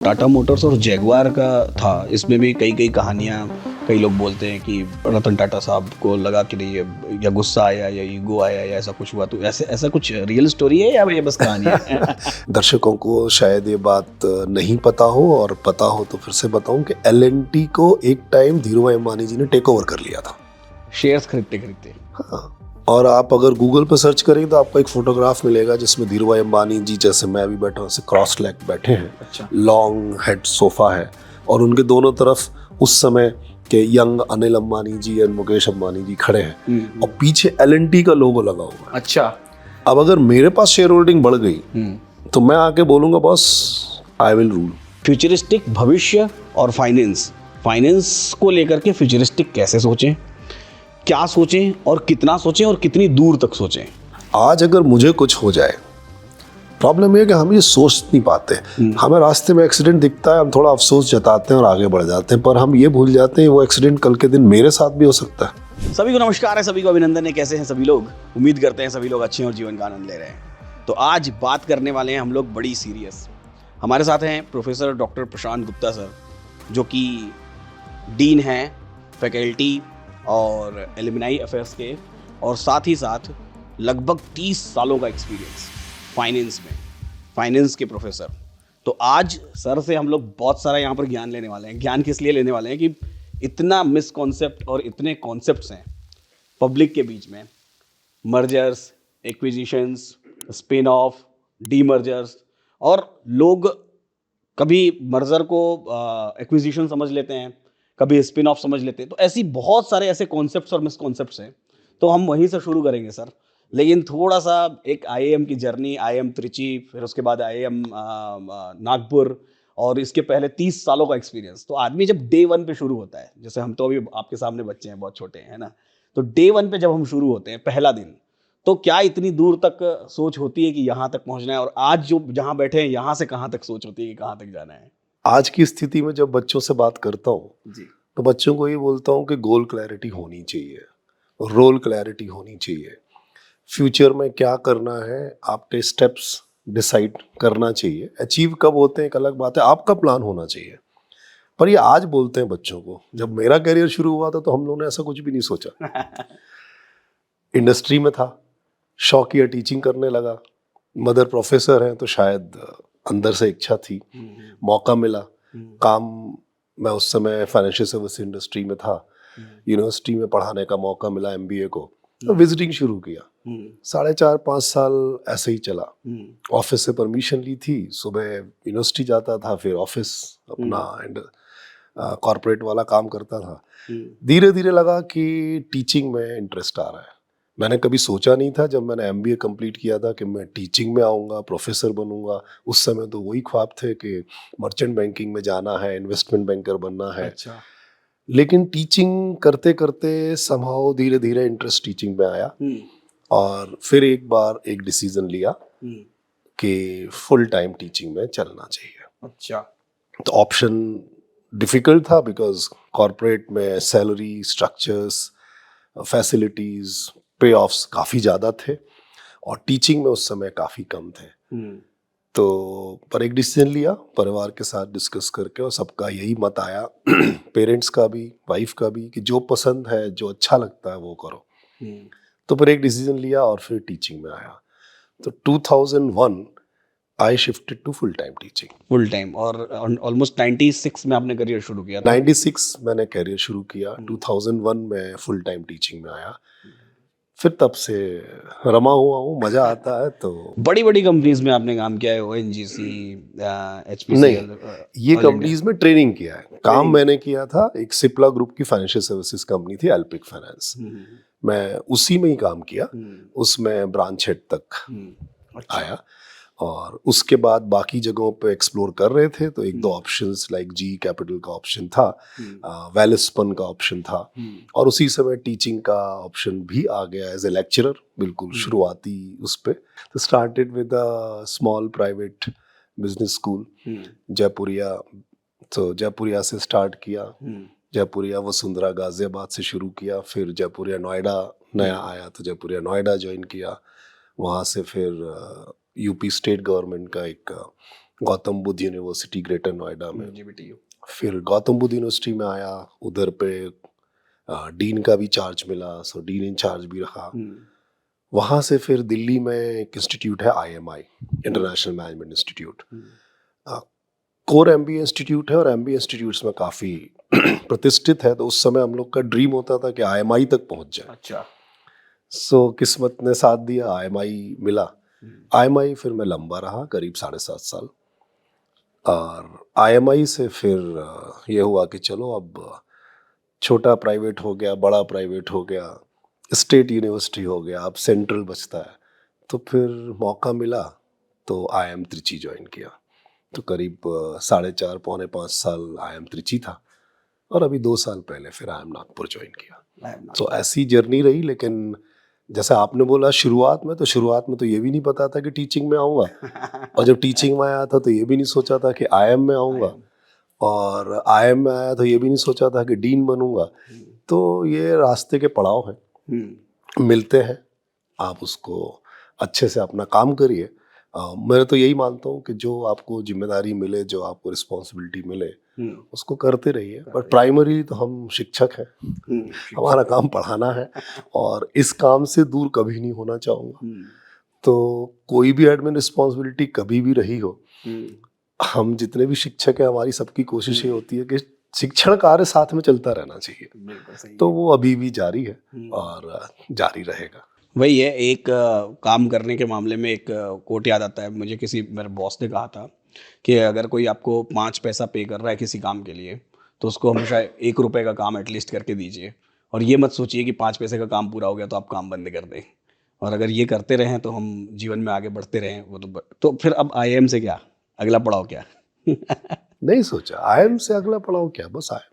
Tata Motors और Jaguar का था, इसमें भी कई कई कहानियाँ। कई लोग बोलते हैं कि रतन टाटा साहब को लगा कि नहीं, ये या गुस्सा आया या ईगो आया या ऐसा कुछ हुआ। तो ऐसे ऐसा कुछ रियल स्टोरी है या ये बस कहानी है? दर्शकों को शायद ये बात नहीं पता हो, और पता हो तो फिर से बताऊं कि एल&टी को एक टाइम धीरूभाई अंबानी जी ने टेक ओवर कर लिया था। शेयर्स खरीदते खरीदते। हाँ, और आप अगर गूगल पर सर्च करेंगे तो आपको एक फोटोग्राफ मिलेगा जिसमें धीरूभाई अंबानी जी, जैसे मैं अभी बैठा हूँ, ऐसे क्रॉस लेग बैठे हैं। अच्छा। लॉन्ग हेड सोफा है और उनके दोनों तरफ उस समय के यंग अनिल अंबानी जी एंड मुकेश अंबानी जी खड़े हैं और पीछे एल&टी का लोगो लगा हुआ है। अच्छा। अब अगर मेरे पास शेयर होल्डिंग बढ़ गई तो मैं आके बोलूंगा boss, I will rule. Futuristic भविष्य और फाइनेंस को लेकर के फ्यूचरिस्टिक कैसे सोचें, क्या सोचें और कितना सोचें और कितनी दूर तक सोचें? आज अगर मुझे कुछ हो जाए, प्रॉब्लम ये है कि हम ये सोच नहीं पाते। हमें रास्ते में एक्सीडेंट दिखता है, हम थोड़ा अफसोस जताते हैं और आगे बढ़ जाते हैं, पर हम ये भूल जाते हैं वो एक्सीडेंट कल के दिन मेरे साथ भी हो सकता है। सभी को नमस्कार है, सभी को अभिनंदन है। कैसे हैं सभी लोग? उम्मीद करते हैं सभी लोग अच्छे हैं और जीवन का आनंद ले रहे हैं। तो आज बात करने वाले हैं हम लोग बड़ी सीरियस। हमारे साथ हैं प्रोफेसर डॉक्टर प्रशांत गुप्ता सर, जो कि डीन हैं फैकल्टी और एलुमनाई अफेयर्स के, और साथ ही साथ लगभग 30 सालों का एक्सपीरियंस फाइनेंस के प्रोफेसर। तो आज सर से हम लोग बहुत सारा यहाँ पर ज्ञान लेने वाले हैं। ज्ञान किस लिए लेने वाले हैं कि इतना मिसकॉन्सेप्ट और इतने कॉन्सेप्ट्स हैं पब्लिक के बीच में। मर्जर्स, एक्विजिशंस, स्पिन ऑफ, डीमर्जर्स, और लोग कभी मर्जर को एक्विजिशन समझ लेते हैं, कभी स्पिन ऑफ समझ लेते हैं। तो ऐसी बहुत सारे ऐसे कॉन्सेप्ट्स और मिसकॉन्सेप्ट्स हैं। तो हम वहीं से शुरू करेंगे सर, लेकिन थोड़ा सा एक आईआईएम की जर्नी, आईआईएम त्रिची, फिर उसके बाद आईआईएम नागपुर, और इसके पहले 30 सालों का एक्सपीरियंस। तो आदमी जब डे 1 पे शुरू होता है, जैसे हम तो अभी आपके सामने बच्चे हैं, बहुत छोटे हैं ना, तो डे 1 पे जब हम शुरू होते हैं, पहला दिन, तो क्या इतनी दूर तक सोच होती है कि यहाँ तक पहुँचना है? और आज जो जहाँ बैठे हैं, यहाँ से कहाँ तक सोच होती है कि कहाँ तक जाना है? आज की स्थिति में जब बच्चों से बात करता हूँ जी। तो बच्चों को ये बोलता हूँ कि गोल क्लैरिटी होनी चाहिए, रोल क्लैरिटी होनी चाहिए, फ्यूचर में क्या करना है आपके स्टेप्स डिसाइड करना चाहिए। अचीव कब होते हैं एक अलग बात है, आपका प्लान होना चाहिए। पर ये आज बोलते हैं बच्चों को। जब मेरा करियर शुरू हुआ था तो हम लोगों ने ऐसा कुछ भी नहीं सोचा। इंडस्ट्री में था, शौकिया टीचिंग करने लगा, मदर प्रोफेसर हैं तो शायद अंदर से इच्छा थी, मौका मिला काम। मैं उस समय फाइनेंशियल सर्विस इंडस्ट्री में था, यूनिवर्सिटी में पढ़ाने का मौका मिला एमबीए को, तो विजिटिंग शुरू किया। 4.5-5 साल ऐसे ही चला। ऑफिस से परमिशन ली थी, सुबह यूनिवर्सिटी जाता था, फिर ऑफिस अपना एंड कॉर्पोरेट वाला काम करता था। धीरे धीरे लगा कि टीचिंग में इंटरेस्ट आ रहा है। मैंने कभी सोचा नहीं था जब मैंने एमबीए कंप्लीट किया था कि मैं टीचिंग में आऊँगा, प्रोफेसर बनूंगा। उस समय तो वही ख्वाब थे कि मर्चेंट बैंकिंग में जाना है, इन्वेस्टमेंट बैंकर बनना है। अच्छा। लेकिन टीचिंग करते करते समहाउ धीरे धीरे इंटरेस्ट टीचिंग में आया, और फिर एक बार एक डिसीजन लिया कि फुल टाइम टीचिंग में चलना चाहिए। अच्छा। तो ऑप्शन डिफिकल्ट था बिकॉज कॉर्पोरेट में सैलरी स्ट्रक्चर्स, फैसिलिटीज, पे ऑफ्स काफ़ी ज़्यादा थे और टीचिंग में उस समय काफ़ी कम थे। तो पर एक डिसीजन लिया परिवार के साथ डिस्कस करके, और सबका यही मत आया, पेरेंट्स का भी, वाइफ का भी, कि जो पसंद है, जो अच्छा लगता है वो करो। तो फिर एक डिसीजन लिया और फिर टीचिंग में आया। तो 2001 I shifted to full time teaching. Full time, और ऑलमोस्ट 96 में आपने करियर शुरू किया था? 96 मैंने करियर शुरू किया, 2001 में फुल टाइम टीचिंग में आया। फिर तब से रमा हुआ हूँ, मजा आता है। तो बड़ी बड़ी कंपनीज में आपने काम किया है, ओएनजीसी, एचपीसीएल? नहीं, ये कंपनीज में ट्रेनिंग किया है। काम मैंने किया था, एक सिप्ला ग्रुप की फाइनेंशियल सर्विसेज कंपनी थी, एल्पिक फाइनेंस। मैं उसी में ही काम किया, उसमें ब्रांच हेड तक आया, और उसके बाद बाकी जगहों पे एक्सप्लोर कर रहे थे। तो एक दो ऑप्शंस लाइक जी कैपिटल का ऑप्शन था, वेलिस्पन का ऑप्शन था, और उसी समय टीचिंग का ऑप्शन भी आ गया एज ए लेक्चरर, बिल्कुल शुरुआती उस पे। तो started with a small private business school Jaipuria. तो जयपुरिया से स्टार्ट किया, जयपुरिया वसुंधरा गाजियाबाद से शुरू किया, फिर जयपुरिया नोएडा नया आया तो जयपुरिया नोएडा ज्वाइन किया। वहाँ से फिर यूपी स्टेट गवर्नमेंट का एक गौतम बुद्ध यूनिवर्सिटी ग्रेटर नोएडा में। GBTU। फिर गौतम बुद्ध यूनिवर्सिटी में आया, उधर पे डीन का भी चार्ज मिला, सो डीन इन चार्ज भी रहा। वहाँ से फिर दिल्ली में एक इंस्टीट्यूट है IMI, international management institute, core MBA institute है और MBA इंस्टीट्यूट्स में काफ़ी प्रतिष्ठित है। तो उस समय हम लोग का ड्रीम होता था कि IMI तक पहुँच जाए। अच्छा। सो किस्मत ने साथ दिया, IMI मिला। IMI फिर मैं लंबा रहा, करीब 7.5 साल। और IMI से फिर ये हुआ कि चलो अब छोटा प्राइवेट हो गया, बड़ा प्राइवेट हो गया, स्टेट यूनिवर्सिटी हो गया, अब सेंट्रल बचता है। तो फिर मौका मिला तो IIM त्रिची ज्वाइन किया। तो करीब 4.5 पौने 5 साल IIM त्रिची था, और अभी 2 साल पहले फिर IIM नागपुर ज्वाइन किया। तो ऐसी जर्नी रही। लेकिन जैसे आपने बोला शुरुआत में तो ये भी नहीं पता था कि टीचिंग में आऊँगा, और जब टीचिंग में आया था तो ये भी नहीं सोचा था कि IIM में आऊँगा, और IIM में आया तो ये भी नहीं सोचा था कि डीन बनूंगा। तो ये रास्ते के पड़ाव हैं, मिलते हैं, आप उसको अच्छे से अपना काम करिए। मैं तो यही मानता हूँ कि जो आपको जिम्मेदारी मिले, जो आपको रिस्पॉन्सिबिलिटी मिले, उसको करते रहिए। बट प्राइमरी तो हम शिक्षक हैं, हमारा काम पढ़ाना है, और इस काम से दूर कभी नहीं होना चाहूँगा। तो कोई भी एडमिन रिस्पॉन्सिबिलिटी कभी भी रही हो, हम जितने भी शिक्षक हैं, हमारी सबकी कोशिश ये होती है कि शिक्षण कार्य साथ में चलता रहना चाहिए। तो वो अभी भी जारी है और जारी रहेगा। वही है, एक काम करने के मामले में एक कोट याद आता है मुझे, किसी मेरे बॉस ने कहा था कि अगर कोई आपको 5 पैसा पे कर रहा है किसी काम के लिए, तो उसको हमेशा 1 रुपए का काम एटलीस्ट करके दीजिए, और ये मत सोचिए कि 5 पैसे का काम पूरा हो गया तो आप काम बंद कर दें। और अगर ये करते रहें तो हम जीवन में आगे बढ़ते रहें। वो तो फिर अब IIM से क्या अगला पड़ाव क्या? नहीं सोचा IIM से अगला पड़ाव क्या, बस IIM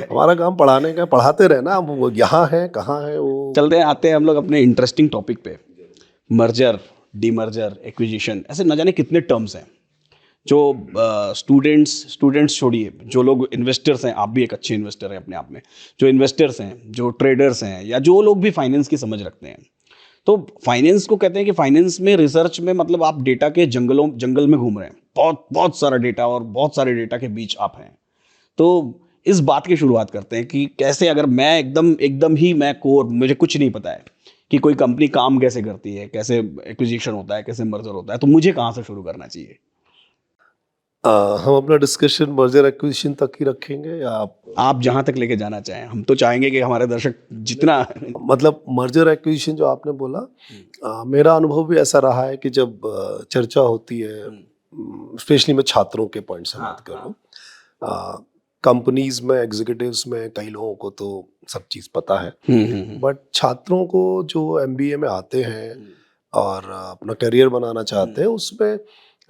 हमारा काम पढ़ाने का, पढ़ाते रहना। वो यहाँ है, कहाँ है, वो चलते हैं, आते हैं हम लोग अपने इंटरेस्टिंग टॉपिक पे। मर्जर, डीमर्जर, एक्विजिशन, ऐसे न जाने कितने टर्म्स हैं जो स्टूडेंट्स छोड़िए, जो लोग इन्वेस्टर्स हैं, आप भी एक अच्छे इन्वेस्टर हैं अपने आप में, जो इन्वेस्टर्स हैं, जो ट्रेडर्स हैं, या जो लोग भी फाइनेंस की समझ रखते हैं। तो फाइनेंस को कहते हैं कि फाइनेंस में, रिसर्च में, मतलब आप डेटा के जंगल में घूम रहे हैं, बहुत सारा डेटा, और बहुत सारे डेटा के बीच आप हैं। तो इस बात की शुरुआत करते हैं कि कैसे, अगर मैं एकदम ही मैं कोर, मुझे कुछ नहीं पता है कि कोई कंपनी काम कैसे करती है, कैसे एक्विजिशन होता है, कैसे मर्जर होता है, तो मुझे कहाँ से शुरू करना चाहिए? हम अपना डिस्कशन मर्जर एक्विजिशन तक ही रखेंगे, या आप जहाँ तक लेके जाना चाहें। हम तो चाहेंगे कि हमारे दर्शक जितना मतलब मर्जर एक्विजिशन जो आपने बोला, मेरा अनुभव भी ऐसा रहा है कि जब चर्चा होती है, स्पेशली मैं छात्रों के पॉइंट से बात कर रहा हूँ, कंपनीज में, एग्जीक्यूटिव्स में कई लोगों को तो सब चीज़ पता है, बट छात्रों को जो MBA में आते हैं और अपना करियर बनाना चाहते हैं, उसमें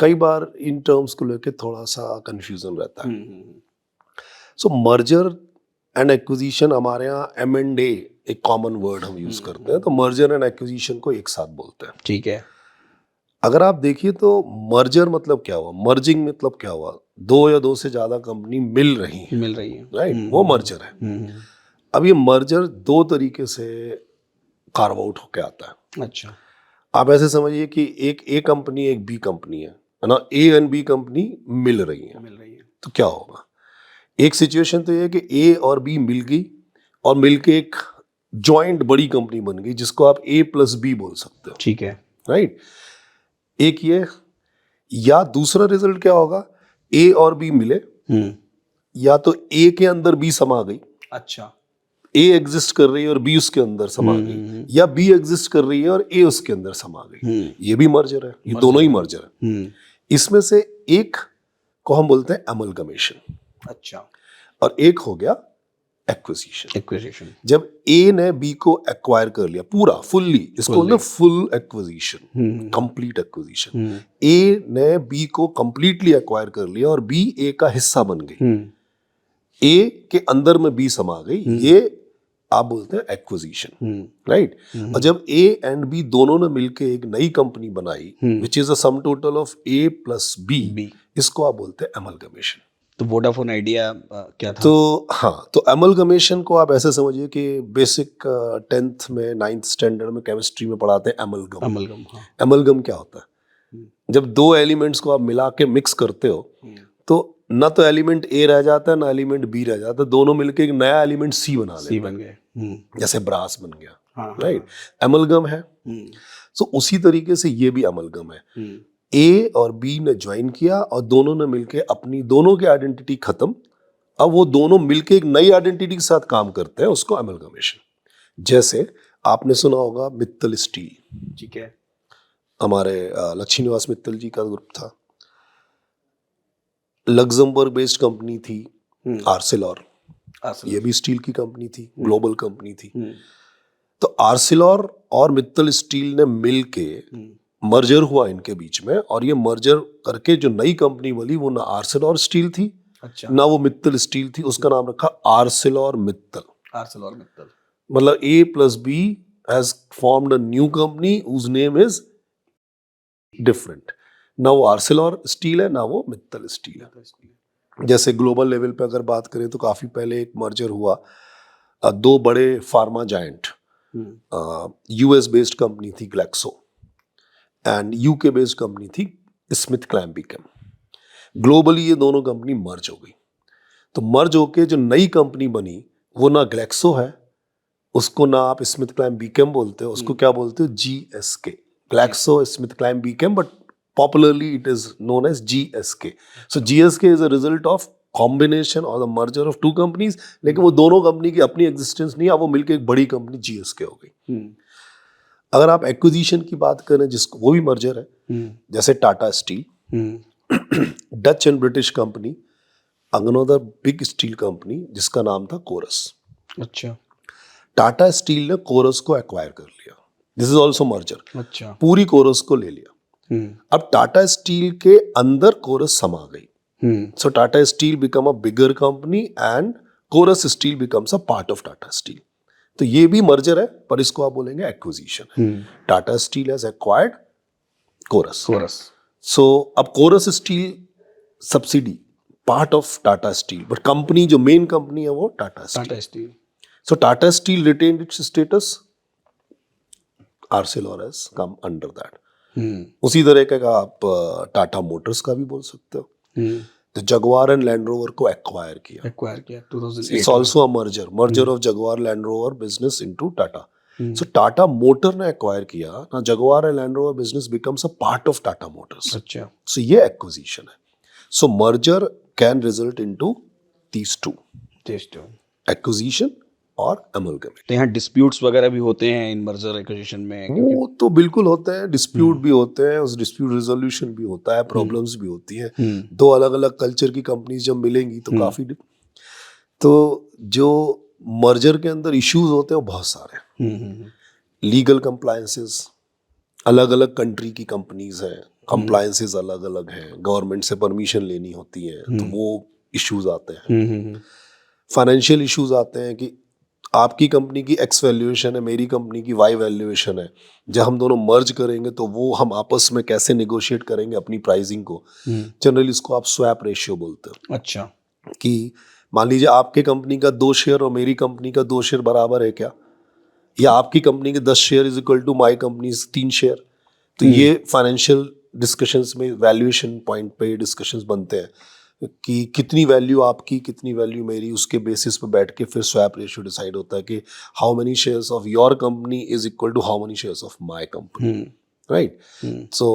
कई बार इन टर्म्स को लेके थोड़ा सा कंफ्यूजन रहता है। सो मर्जर एंड एक्विजिशन, हमारे यहाँ M&A एक कॉमन वर्ड हम यूज करते हैं, तो मर्जर एंड एक्विजिशन को एक साथ बोलते हैं। ठीक है। अगर आप देखिए तो मर्जर मतलब क्या हुआ, मर्जिंग मतलब क्या हुआ, 2 या 2 से ज्यादा कंपनी मिल रही है, राइट, वो मर्जर है। अब ये मर्जर 2 तरीके से कार्व आउट होके आता है। अच्छा। आप ऐसे समझिए कि एक A कंपनी, एक B कंपनी है ना, A एंड B कंपनी मिल रही है। तो क्या होगा, एक सिचुएशन तो ये है कि A और B मिल गई, और मिलके एक जॉइंट बड़ी कंपनी बन गई, जिसको आप A+B बोल सकते हो। ठीक है, राइट। एक ये, या दूसरा रिजल्ट क्या होगा, A और B मिले, या तो A के अंदर B समा गई। अच्छा। A एग्जिस्ट कर रही है और B उसके अंदर समा गई, या B एग्जिस्ट कर रही है और A उसके अंदर समा गई। ये भी मर्जर है, ये दोनों ही मर्जर है। इसमें से एक को हम बोलते हैं एमलगमेशन। अच्छा। और एक हो गया एक्विजिशन। जब A ने B को एक्वायर कर लिया पूरा, फुल्ली, इसको बोलते हैं full acquisition, complete acquisition. A ने B को कंप्लीटली एक्वायर कर लिया और B A का हिस्सा बन गई, A के अंदर में B समा गई, ये आप बोलते हैं एक्विजिशन, राइट। और जब A एंड B दोनों ने मिलके एक नई कंपनी बनाई, which is a sum total of A+B, इसको आप बोलते हैं एमलगमेशन। तो वोडाफोन आइडिया क्या था? तो हाँ, तो एमलगमेशन को आप ऐसे समझिए कि बेसिक 10th में 9th स्टैंडर्ड में केमिस्ट्री में पढ़ाते हैं एमलगम। एमलगम क्या होता है? जब दो एलिमेंट्स को आप मिला के मिक्स करते हो तो ना तो एलिमेंट ए रह जाता है ना एलिमेंट बी रह जाता है, दोनों मिलके एक नया एलिमेंट सी बना लेते सी बन गए। हैं, जैसे ब्रास बन गया। हाँ, राइट, एमलगम है। सो उसी तरीके से ये भी एमलगम है। ए और बी ने ज्वाइन किया और दोनों ने मिलके अपनी दोनों की आइडेंटिटी खत्म, अब वो दोनों मिलके एक नई आइडेंटिटी के साथ काम करते हैं, उसको एमलगमेशन। जैसे आपने सुना होगा मित्तल स्टील, ठीक है, हमारे लक्ष्मी निवास मित्तल जी का ग्रुप था। लग्जमबर्ग बेस्ड कंपनी थी आर्सेलॉर, ये भी स्टील की कंपनी थी, ग्लोबल कंपनी थी। तो आर्सेलॉर और मित्तल स्टील ने मिलके मर्जर हुआ इनके बीच में, और ये मर्जर करके जो नई कंपनी बनी वो ना आर्सेलॉर स्टील थी, अच्छा, ना वो मित्तल स्टील थी, उसका नाम रखा आर्सेलॉर मित्तल। आर्सेलॉर मित्तल, मतलब A plus B has formed a new company whose name is different. ना वो आर्सेलॉर स्टील है ना वो मित्तल स्टील है। जैसे ग्लोबल लेवल पे अगर बात करें तो काफी पहले एक मर्जर हुआ, दो बड़े pharma giant, US based company थी Glaxo and UK based company थी स्मिथ क्लैम्प बीकन। ग्लोबली ये दोनों कंपनी मर्ज हो गई। तो मर्ज होके जो नई कंपनी बनी वो ना ग्लैक्सो है, उसको ना आप स्मिथ क्लैम्प बीकन बोलते हो, उसको क्या बोलते हो, GSK, Glaxo Smith Kline beacon, but popularly it is known as GSK. So GSK is a result of combination or the merger of two companies, लेकिन वो दोनों कंपनी की अपनी एग्जिस्टेंस नहीं है, वो मिलकर एक बड़ी कंपनी GSK हो गई। अगर आप एक्विजिशन की बात करें जिसको, वो भी मर्जर है, जैसे Tata steel, Dutch and British company, another big steel company जिसका नाम था कोरस। अच्छा, टाटा स्टील ने कोरस को एक्वायर कर लिया, दिस इज ऑल्सो मर्जर। अच्छा, पूरी कोरस को ले लिया। अब टाटा स्टील के अंदर कोरस समा गई। So Tata steel become a bigger company and Corus steel becomes a part of Tata steel. तो ये भी मर्जर है, पर इसको आप बोलेंगे acquisition. Tata steel has acquired Corus. So अब Corus steel subsidy part of Tata steel, but company जो मेन कंपनी है वो Tata steel. So Tata Steel retained its status. Arcelor has come under that. उसी तरह का आप टाटा मोटर्स का भी बोल सकते हो। तो जगुआर एंड लैंड रोवर को एक्वायर किया 2008। It's also a merger of Jaguar Land Rover business into Tata. So Tata motor ने एक्वायर किया ना, Jaguar and Land Rover business becomes a part of Tata Motors. अच्छा, सो ये एक्विजिशन है। So merger can result into these two, acquisition और amalgamation. तो यहाँ disputes वगैरह भी होते हैं इन मर्जर एक्विजिशन में? वो तो बिल्कुल होते हैं, डिस्प्यूट भी होते हैं, उस डिस्प्यूट रिजोल्यूशन भी होता है, प्रॉब्लम्स भी होती हैं। दो अलग अलग कल्चर की कंपनीज जब मिलेंगी तो काफी, तो जो मर्जर के अंदर इश्यूज होते हैं वो बहुत सारे हैं। लीगल कंप्लायंसेस, अलग अलग कंट्री की कंपनीज हैं, कंप्लायंसेस अलग अलग हैं, गवर्नमेंट से परमिशन लेनी होती है, तो वो इश्यूज आते हैं। फाइनेंशियल इश्यूज आते हैं कि आपकी कंपनी की एक्स वैल्यूएशन है, मेरी कंपनी की वाई वैल्यूएशन है, जब हम दोनों मर्ज करेंगे तो वो हम आपस में कैसे नेगोशिएट करेंगे अपनी प्राइसिंग को। जनरली इसको आप स्वैप रेशियो बोलते हो। अच्छा, कि मान लीजिए आपके कंपनी का 2 शेयर और मेरी कंपनी का 2 शेयर बराबर है क्या, या आपकी कंपनी के 10 share is equal to my company 3 share. तो ये फाइनेंशियल डिस्कशंस में वैल्यूएशन पॉइंट पे डिस्कशंस बनते हैं कि कितनी वैल्यू आपकी कितनी वैल्यू मेरी, उसके बेसिस पे बैठ के फिर स्वैप रेशियो डिसाइड होता है कि how many shares of your company is equal to how many shares of my company, right. So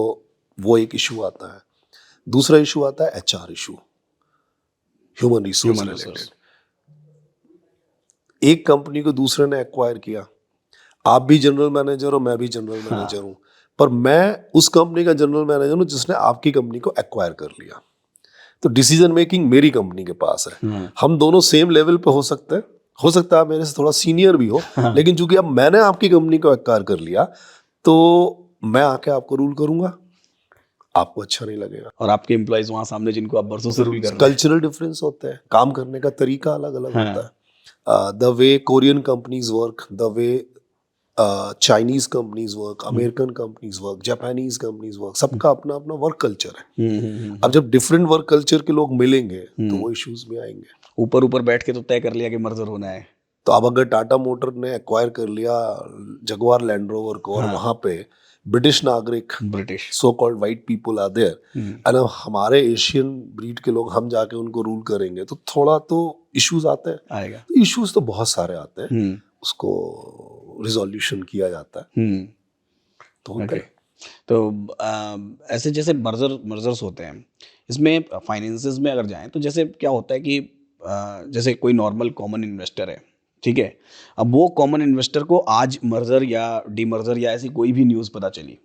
वो एक इशू आता है। दूसरा इशू आता है HR issue, human resource related. एक कंपनी को दूसरे ने एक्वायर किया, आप भी जनरल मैनेजर हो, मैं भी जनरल मैनेजर हूं, पर मैं उस कंपनी का जनरल मैनेजर हूं जिसने आपकी कंपनी को एक्वायर कर लिया। तो डिसीजन मेकिंग मेरी कंपनी के पास है। हम दोनों सेम लेवल पे हो सकते हैं, हो सकता है मेरे से थोड़ा सीनियर भी हो, लेकिन चूंकि अब मैंने आपकी कंपनी को एक्वायर कर लिया तो मैं आके आपको रूल करूंगा, आपको अच्छा नहीं लगेगा। और आपके एम्प्लॉइज वहां सामने जिनको आप बरसों से रूल कर रहे हैं, कल्चरल डिफरेंस होते हैं, काम करने का तरीका अलग अलग होता है। The way Korean companies work, the way Chinese companies work, American companies work, Japanese companies work, सबका अपना अपना वर्क कल्चर है। अब जब डिफरेंट वर्क कल्चर के लोग मिलेंगे तो वो इश्यूज भी आएंगे। ऊपर ऊपर बैठ के तो तय कर लिया कि मर्जर होना है, तो अब अगर टाटा मोटर ने एक्वायर कर लिया जगुआर लैंड रोवर को और वहां पे ब्रिटिश नागरिक, British. So called white people are there, and हमारे एशियन ब्रीड के लोग हम जाके उनको रूल करेंगे तो थोड़ा तो इश्यूज आते हैं। आएगा। तो इश्यूज तो बहुत सारे आते हैं, उसको रिजोल्यूशन किया जाता है, तो होता ओके। है। तो ऐसे जैसे मर्जर्स होते हैं, इसमें फाइनेंसेस में अगर जाएं तो जैसे क्या होता है कि जैसे कोई नॉर्मल कॉमन इन्वेस्टर है, ठीक है, अब वो कॉमन इन्वेस्टर को आज मर्जर या डीमर्जर या ऐसी कोई भी न्यूज़ पता चली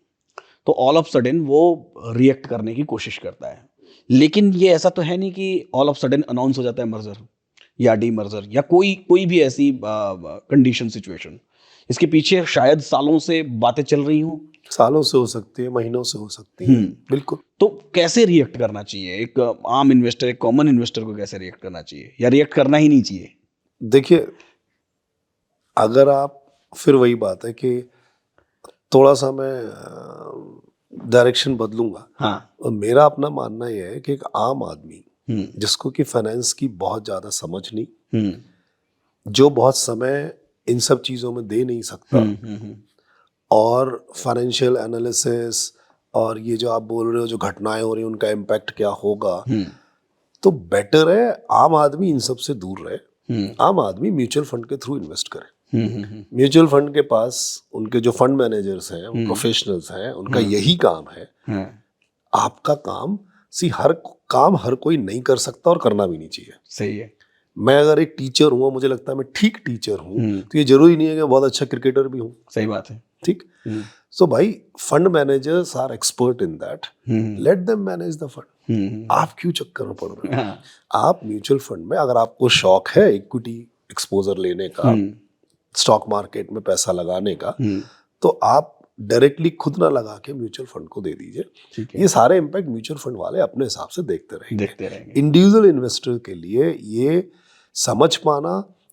तो ऑल ऑफ सडन वो रिएक्ट करने की कोशिश करता है, लेकिन ये ऐसा तो है नहीं कि ऑल ऑफ सडन अनाउंस हो जाता है मर्जर या डीमर्जर या कोई भी ऐसी कंडीशन सिचुएशन। इसके पीछे शायद सालों से बातें चल रही हों। सालों से हो सकती है, महीनों से हो सकती है, बिल्कुल। तो कैसे रिएक्ट करना चाहिए एक आम इन्वेस्टर, एक कॉमन इन्वेस्टर को कैसे रिएक्ट करना चाहिए या रिएक्ट करना ही नहीं चाहिए? देखिए, अगर आप, फिर वही बात है कि थोड़ा सा मैं डायरेक्शन बदलूंगा। हाँ। और मेरा अपना मानना यह है कि एक आम आदमी जिसको कि फाइनेंस की बहुत ज़्यादा समझ नहीं, जो बहुत समय इन सब चीज़ों में दे नहीं सकता, और फाइनेंशियल एनालिसिस और ये जो आप बोल रहे हो जो घटनाएं हो रही हैं उनका इम्पैक्ट क्या होगा, तो बेटर है आम आदमी इन सब से दूर रहे। आम आदमी म्यूचुअल फंड के थ्रू इन्वेस्ट करे। म्यूचुअल फंड के पास उनके जो फंड मैनेजर्स हैं, प्रोफेशनल्स हैं, उनका यही काम है। आपका काम हर कोई नहीं कर सकता और करना भी नहीं चाहिए। सही है। मैं अगर एक टीचर हूँ, मुझे लगता है मैं ठीक टीचर हूँ, तो ये जरूरी नहीं है कि मैं बहुत अच्छा क्रिकेटर भी हूँ। सही बात है। ठीक। सो भाई, fund managers are expert in that, let them manage the fund. आप क्यों चक्कर में पड़ रहे हैं? आप म्यूचुअल फंड में अगर आपको शौक है इक्विटी एक्सपोजर लेने का, स्टॉक मार्केट में पैसा लगाने का, तो आप डायरेक्टली खुद ना लगा के म्यूचुअल फंड को दे दीजिए। ये सारे इम्पैक्ट म्यूचुअल फंड वाले अपने हिसाब से देखते रहेंगे। इंडिविजुअल इन्वेस्टर के लिए ये समझ पाना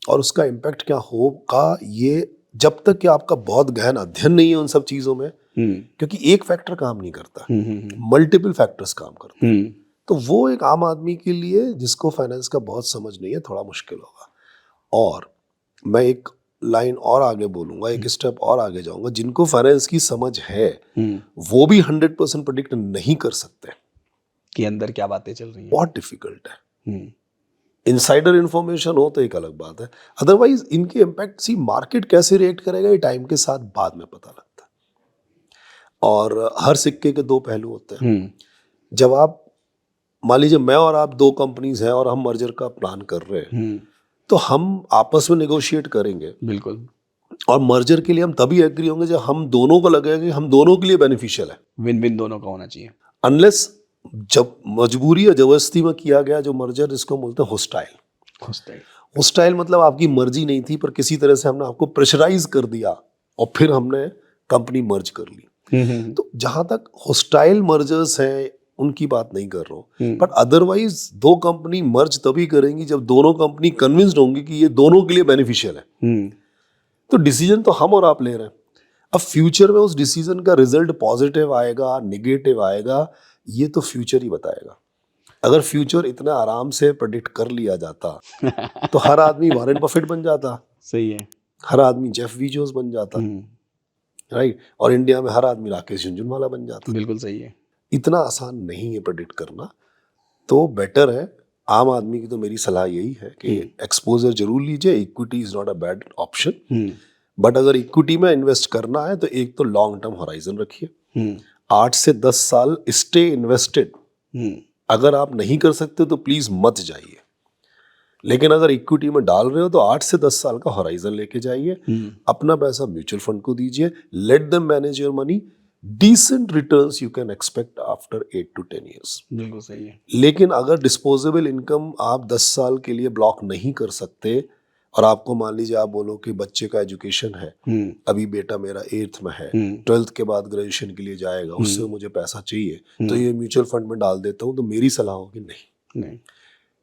और उसका इम्पैक्ट क्या होगा, ये जब तक कि आपका बहुत गहन अध्ययन नहीं है उन सब चीजों में, क्योंकि एक फैक्टर काम नहीं करता, मल्टीपल फैक्टर्स काम करते हैं, तो वो एक आम आदमी के लिए जिसको फाइनेंस का बहुत समझ नहीं है थोड़ा मुश्किल होगा। और मैं एक लाइन और आगे बोलूंगा, एक स्टेप और आगे जाऊंगा, जिनको फाइनेंस की समझ है वो भी 100% प्रेडिक्ट नहीं कर सकते कि अंदर क्या बातें चल रही हैं। बहुत डिफिकल्ट है। इनसाइडर इंफॉर्मेशन हो तो एक अलग बात है, अदरवाइज इनके इम्पैक्ट, सी मार्केट कैसे रिएक्ट करेगा ये टाइम के साथ बाद में पता लगता है। और हर सिक्के के दो पहलू होते हैं। जब आप, मान लीजिए मैं और आप दो कंपनीज हैं और हम मर्जर का प्लान कर रहे हैं, तो हम आपस में नेगोशिएट करेंगे, बिल्कुल, और मर्जर के लिए हम तभी एग्री होंगे जब हम दोनों को लगेगा कि हम दोनों के लिए बेनिफिशियल है। विन विन दोनों का होना चाहिए। अनलेस जब मजबूरी या जबरदस्ती में किया गया जो मर्जर, जिसको बोलते हैं होस्टाइल मतलब आपकी मर्जी नहीं थी पर किसी तरह से हमने आपको प्रेशराइज कर दिया और फिर हमने कंपनी मर्ज कर ली। तो जहां तक होस्टाइल मर्जर्स हैं उनकी बात नहीं कर रहा हूँ, बट अदरवाइज दो कंपनी मर्ज तभी करेंगी जब दोनों कंपनी कन्विंस्ड होंगी कि ये दोनों के लिए बेनिफिशियल है। तो डिसीजन तो हम और आप ले रहे हैं। अब फ्यूचर में उस डिसीजन का रिजल्ट पॉजिटिव आएगा, नेगेटिव आएगा, ये तो फ्यूचर ही बताएगा। अगर फ्यूचर इतना आराम से प्रेडिक्ट कर लिया जाता तो हर आदमी वॉरेन बफेट बन जाता। सही है। हर आदमी जेफ बीजोस बन जाता, राइट, और इंडिया में हर आदमी राकेश झुनझुनवाला बन जाता। बिल्कुल सही है। इतना आसान नहीं है प्रेडिक्ट करना, तो बेटर है, आम आदमी की तो मेरी सलाह यही है कि एक्सपोजर जरूर लीजिए। Equity is not a bad option, but अगर इक्विटी में इन्वेस्ट करना है तो एक तो लॉन्ग टर्म होराइजन रखिए, 8 से 10 साल स्टे इन्वेस्टेड। अगर आप नहीं कर सकते तो प्लीज मत जाइए, लेकिन अगर इक्विटी में डाल रहे हो तो 8 से 10 साल का होराइजन लेके जाइए। अपना पैसा म्यूचुअल फंड को दीजिए, let them manage your money, decent returns you can expect after 8 to 10 years। बिल्कुल सही है। लेकिन अगर डिस्पोजेबल इनकम आप 10 साल के लिए ब्लॉक नहीं कर सकते, और आपको मान लीजिए आप बोलो कि बच्चे का एजुकेशन है, अभी बेटा मेरा 8th में है, 12th के बाद ग्रेजुएशन के लिए जाएगा, उससे मुझे पैसा चाहिए, तो ये म्यूचुअल फंड में डाल देता हूँ, तो मेरी सलाह होगी नहीं,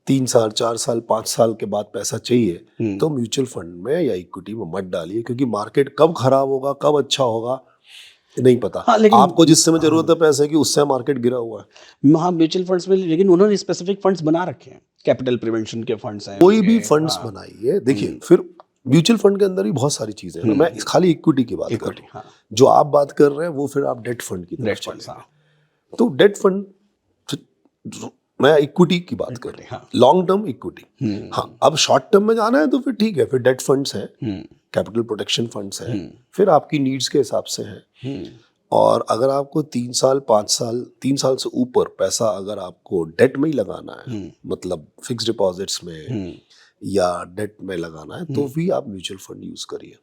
3 साल 4 साल 5 साल के बाद पैसा चाहिए तो म्यूचुअल फंड में या इक्विटी में मत डालिए, क्योंकि मार्केट कब खराब होगा, कब अच्छा होगा नहीं पता। हाँ, लेकिन आपको जिस समय जरूरत है पैसे की, उससे मार्केट गिरा हुआ है। हाँ, म्यूचुअल फंड्स में, लेकिन उन्होंने स्पेसिफिक फंड्स बना रखे हैं, कैपिटल प्रिवेंशन के फंड्स हैं, कोई भी फंड्स बनाइए। देखिए, फिर म्यूचुअल फंड के अंदर भी बहुत सारी चीजें हैं ना, मैं खाली इक्विटी की बात कर इक्विटी, रहा हूँ। हाँ, जो आप बात कर रहे हैं वो फिर आप डेट फंड की तरफ डेट चले फंड्स, हाँ, तो डेट फंड, मैं इक्विटी की बात कर इक्विटी, रहा हाँ, हूँ, लॉन्ग टर्म इक्विटी। हाँ, अब शॉर्ट टर्म में जाना है तो फिर ठीक है, फिर डेट फंड्स हैं, कैपिटल प्रोटेक्शन फंड्स हैं, फिर आपकी नीड्स के हिसाब से हैं। और अगर आपको 3 साल 5 साल 3 साल से ऊपर पैसा अगर आपको डेट में ही लगाना है, मतलब फिक्स डिपॉजिट्स में या डेट में लगाना है, तो भी आप म्यूचुअल फंड यूज करिए,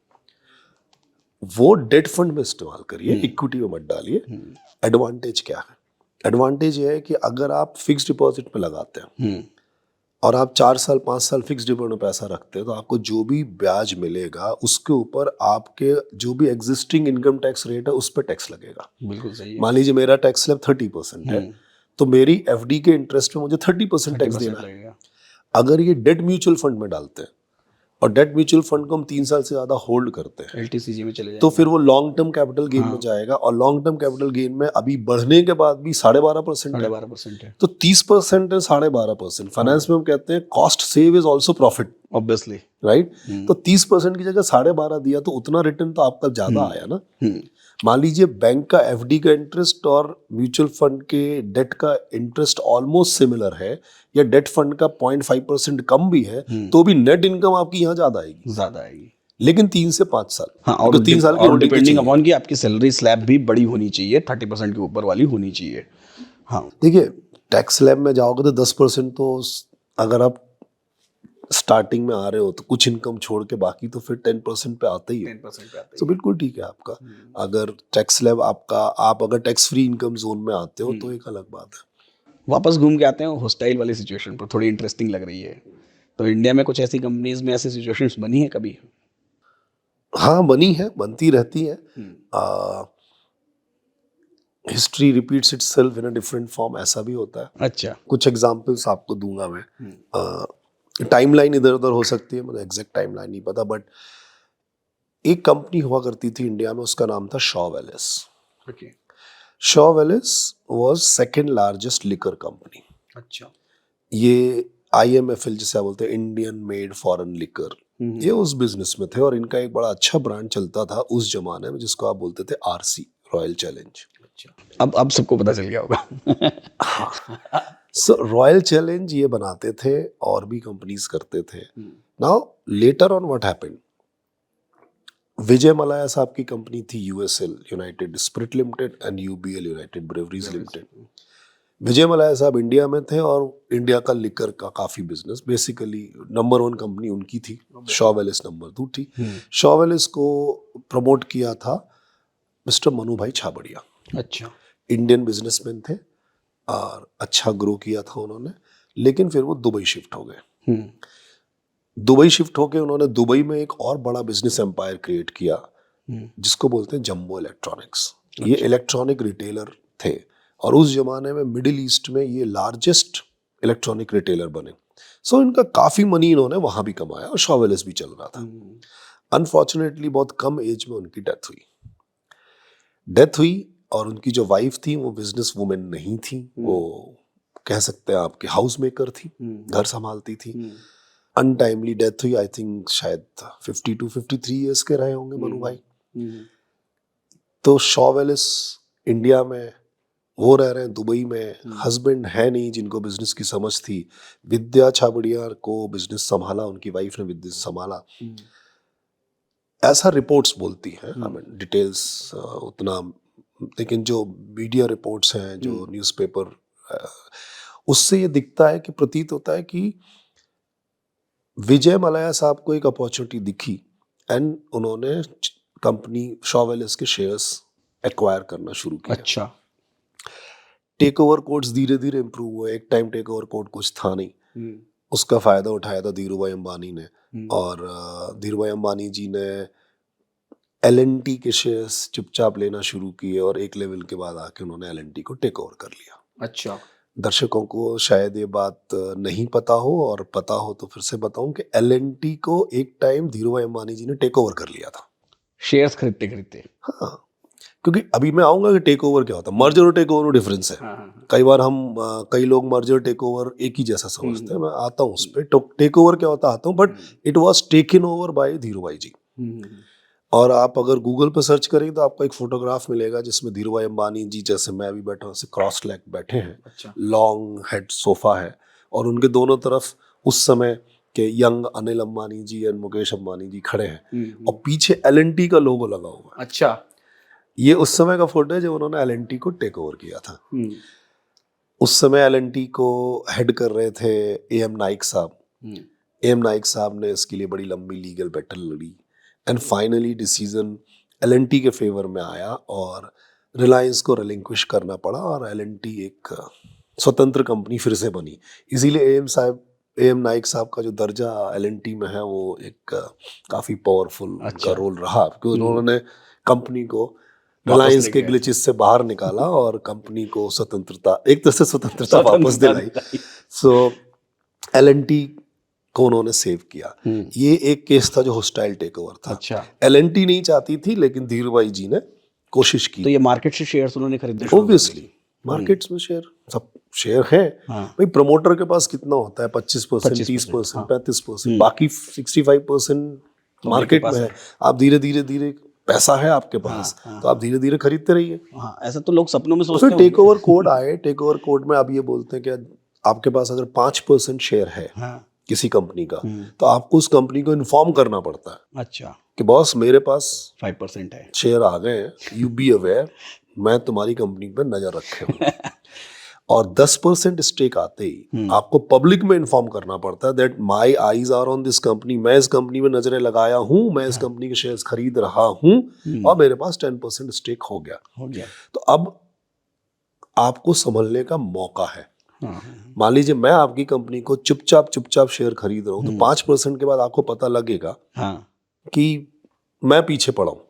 वो डेट फंड में इस्तेमाल करिए, इक्विटी में मत डालिए। एडवांटेज क्या है? एडवांटेज ये है कि अगर आप फिक्स डिपॉजिट में लगाते हैं और आप 4 साल 5 साल फिक्स डिपॉजिट में पैसा रखते हैं, तो आपको जो भी ब्याज मिलेगा उसके ऊपर आपके जो भी एग्जिस्टिंग इनकम टैक्स रेट है उस पर टैक्स लगेगा। बिल्कुल सही है, मान लीजिए मेरा टैक्स स्लैब 30% है, तो मेरी एफडी के इंटरेस्ट में मुझे 30% टैक्स 30% देना है। लगेगा, अगर ये डेट म्यूचुअल फंड में डालते हैं और डेट म्यूचुअल फंड को हम 3 साल से ज्यादा होल्ड करते हैं, LTCG में चले तो जाएंगे, फिर वो लॉन्ग टर्म कैपिटल गेन में जाएगा, और लॉन्ग टर्म कैपिटल गेन में अभी बढ़ने के बाद भी 12.5% है। 12.5% है, तो 30% है 12.5%। फाइनेंस में हम कहते हैं cost save is also profit, obviously, right. तो 30% की जगह 12.5 दिया तो उतना रिटर्न तो आपका ज्यादा आया ना। मान लीजिए बैंक का एफडी का इंटरेस्ट और म्यूचुअल फंड के डेट का इंटरेस्ट ऑलमोस्ट सिमिलर है, या डेट फंड का 0.5% कम भी है, तो भी नेट इनकम आपकी यहाँ ज्यादा आएगी, लेकिन 3 से 5 साल। हाँ, और 3 साल की और होल्डिंग डिपेंडिंग चाहिए। अपॉन कि आपकी सैलरी स्लैब भी बड़ी होनी चाहिए, 30% के ऊपर वाली होनी चाहिए। हाँ, देखिए, टैक्स स्लैब में जाओगे तो 10% तो अगर आप स्टार्टिंग में आ रहे हो तो कुछ इनकम छोड़ के बाकी तो फिर 10% पे आता ही है। 10% पे आते तो बिल्कुल ठीक है आपका। अगर टैक्स स्लैब आपका, आप अगर टैक्स फ्री इनकम जोन में आते हो तो एक अलग बात है। वापस घूम के आते हैं हॉस्टाइल वाली सिचुएशन पर, थोड़ी इंटरेस्टिंग लग रही है। तो इंडिया में कुछ ऐसी कंपनीज में ऐसी सिचुएशंस बनी है कभी? हाँ, बनी है, बनती रहती है। History repeats itself in a different form, ऐसा भी होता है। अच्छा, कुछ एग्जांपल्स आपको दूंगा मैं। टाइमलाइन इधर उधर हो सकती है, मुझे एग्जैक्ट टाइमलाइन नहीं पता, बट एक कंपनी हुआ करती थी इंडिया में, उसका नाम था Shaw Wallace. Okay, Shaw Wallace was second largest liquor company. अच्छा, ये IMFL जिसे बोलते हैं, इंडियन मेड फॉरेन लिकर, ये उस बिजनेस में थे, और इनका एक बड़ा अच्छा ब्रांड चलता था उस जमाने में, जिसको आप बोलते थे RC, रॉयल चैलेंज। अच्छा, अब सबको पता चल गया होगा। सो रॉयल चैलेंज ये बनाते थे और भी कंपनीज करते थे। Now later on what happened, Vijay Mallya साहब की कंपनी थी USL, united spirit limited, and UBL, united breweries limited. Vijay Mallya साहब इंडिया में थे और इंडिया का लिकर का काफी बिजनेस, बेसिकली नंबर 1 कंपनी उनकी थी, शॉ वेलेस नंबर 2 थी। शॉ वेलेस को प्रमोट किया था मिस्टर मनु भाई छाबड़िया, अच्छा, इंडियन बिजनेसमैन थे, और अच्छा ग्रो किया था उन्होंने। लेकिन फिर वो दुबई शिफ्ट हो गए। दुबई शिफ्ट होके उन्होंने दुबई में एक और बड़ा बिजनेस एम्पायर क्रिएट किया, जिसको बोलते हैं जम्बो इलेक्ट्रॉनिक्स। ये इलेक्ट्रॉनिक रिटेलर थे, और उस जमाने में मिडिल ईस्ट में ये लार्जेस्ट इलेक्ट्रॉनिक रिटेलर बने। सो इनका काफी मनी इन्होंने वहां भी कमाया, और शॉ वेलेस भी चल रहा था। अनफॉर्चुनेटली बहुत कम एज में उनकी डेथ हुई, और उनकी जो वाइफ थी वो बिजनेस वुमेन नहीं थी, वो कह सकते हैं आपके हाउस मेकर थी, घर संभालती थी। अनटाइमली डेथ हुई, आई थिंक शायद 52-53 ईयर्स के रहे होंगे मनु भाई। तो शॉ वेलेस इंडिया में, वो रह रहे हैं दुबई में, हस्बैंड है नहीं जिनको बिजनेस की समझ थी। विद्या छाबड़िया को बिजनेस संभाला, उनकी वाइफ ने बिजनेस संभाला, ऐसा रिपोर्ट्स बोलती हैं। आई मीन डिटेल्स उतना, लेकिन जो मीडिया रिपोर्ट्स हैं, जो न्यूज़पेपर, उससे ये दिखता है कि, प्रतीत होता है कि विजय मलाया साहब को एक अपॉर्चुनिटी दिखी, एंड उन्होंने कंपनी शॉ वेलेस के शेयर्स एक्वायर करना शुरू किया। अच्छा, टेक ओवर कोड्स धीरे धीरे इंप्रूव हुए। एक टाइम टेक ओवर कोड कुछ था नहीं, उसका फायदा उठाया था धीरू भाई अंबानी ने, और धीरू भाई अंबानी जी ने L&T के शेयर्स चुपचाप लेना शुरू किए, और एक लेवल के बाद आके उन्होंने L&T को टेक ओवर कर लिया। अच्छा, दर्शकों को शायद ये बात नहीं पता हो, और पता हो तो फिर से बताऊं कि L&T को एक टाइम धीरू भाई अंबानी जी ने टेक ओवर कर लिया था। शेयर्स खरीदते खरीदते। हाँ, क्योंकि अभी मैं आऊंगा कि टेक ओवर क्या होता है, मर्जर और टेक ओवर में डिफरेंस है। हाँ। कई बार कई लोग मर्जर टेक ओवर एक ही जैसा समझते हैं, मैं आता हूँ उस पर। तो टेक ओवर क्या होता है आता हूँ, but it was taken over by Dhiru भाई जी। और आप अगर गूगल पर सर्च करेंगे तो आपको एक फोटोग्राफ मिलेगा जिसमें धीरू भाई अंबानी जी, जैसे मैं अभी बैठा हूँ, क्रॉस लेग बैठे हैं। अच्छा। लॉन्ग हेड सोफा है और उनके दोनों तरफ उस समय के यंग अनिल अंबानी जी एंड मुकेश अंबानी जी खड़े हैं और पीछे L&T का लोगो लगा हुआ है। अच्छा। ये उस समय का फोटो है जब उन्होंने L&T को टेक ओवर किया था। उस समय L&T को हेड कर रहे थे AM नाइक साहब। AM नाइक साहब ने इसके लिए बड़ी लंबी लीगल बैटल लड़ी एंड फाइनली डिसीजन L&T के फेवर में आया और रिलायंस को रिलिंक्विश करना पड़ा और L&T एक स्वतंत्र कंपनी फिर से बनी। इसीलिए AM नाइक साहब का जो दर्जा L&T में है वो एक काफ़ी पावरफुल का रोल रहा, क्योंकि उन्होंने कंपनी को रिलायंस के ग्लिचेस से बाहर निकाला और कंपनी को स्वतंत्रता, एक तरह से स्वतंत्रता वापस दिलाई। सो L&T को उन्होंने सेव किया। ये एक केस था जो हॉस्टाइल टेक ओवर था। अच्छा। L&T नहीं चाहती थी लेकिन धीरू भाई जी ने कोशिश की। तो ये मार्केट से शेयर्स उन्होंने खरीदे? ऑब्वियसली मार्केट्स में शेयर, सब शेयर है। भाई प्रमोटर के पास कितना होता है? 25%, 30%, 35%, बाकी 65% मार्केट में है। आप धीरे धीरे पैसा है आपके पास, तो आप धीरे धीरे खरीदते रहिए। ऐसा तो लोग सपनों में सोचते हैं। टेक ओवर कोड आए, टेक ओवर कोड में आप ये बोलते हैं कि आपके पास अगर 5% शेयर है किसी कंपनी का, तो आपको उस कंपनी को इन्फॉर्म करना पड़ता है। अच्छा। कि बॉस मेरे पास 5% है, शेयर आ गए हैं, यू बी अवेयर, मैं तुम्हारी कंपनी पर नजर रखे हूँ। और 10% स्टेक आते ही आपको पब्लिक में इन्फॉर्म करना पड़ता है that my eyes are on this company, मैं इस कंपनी में नजरें लगाया हूँ, मैं इस कंपनी के शेयर्स खरीद रहा हूँ और मेरे पास 10% स्टेक हो गया। तो अब आपको संभलने का मौका है। मान लीजिए मैं आपकी कंपनी को चुपचाप शेयर खरीद रहा हूँ, तो 5% के बाद आपको पता लगेगा कि मैं पीछे पड़ा हूँ,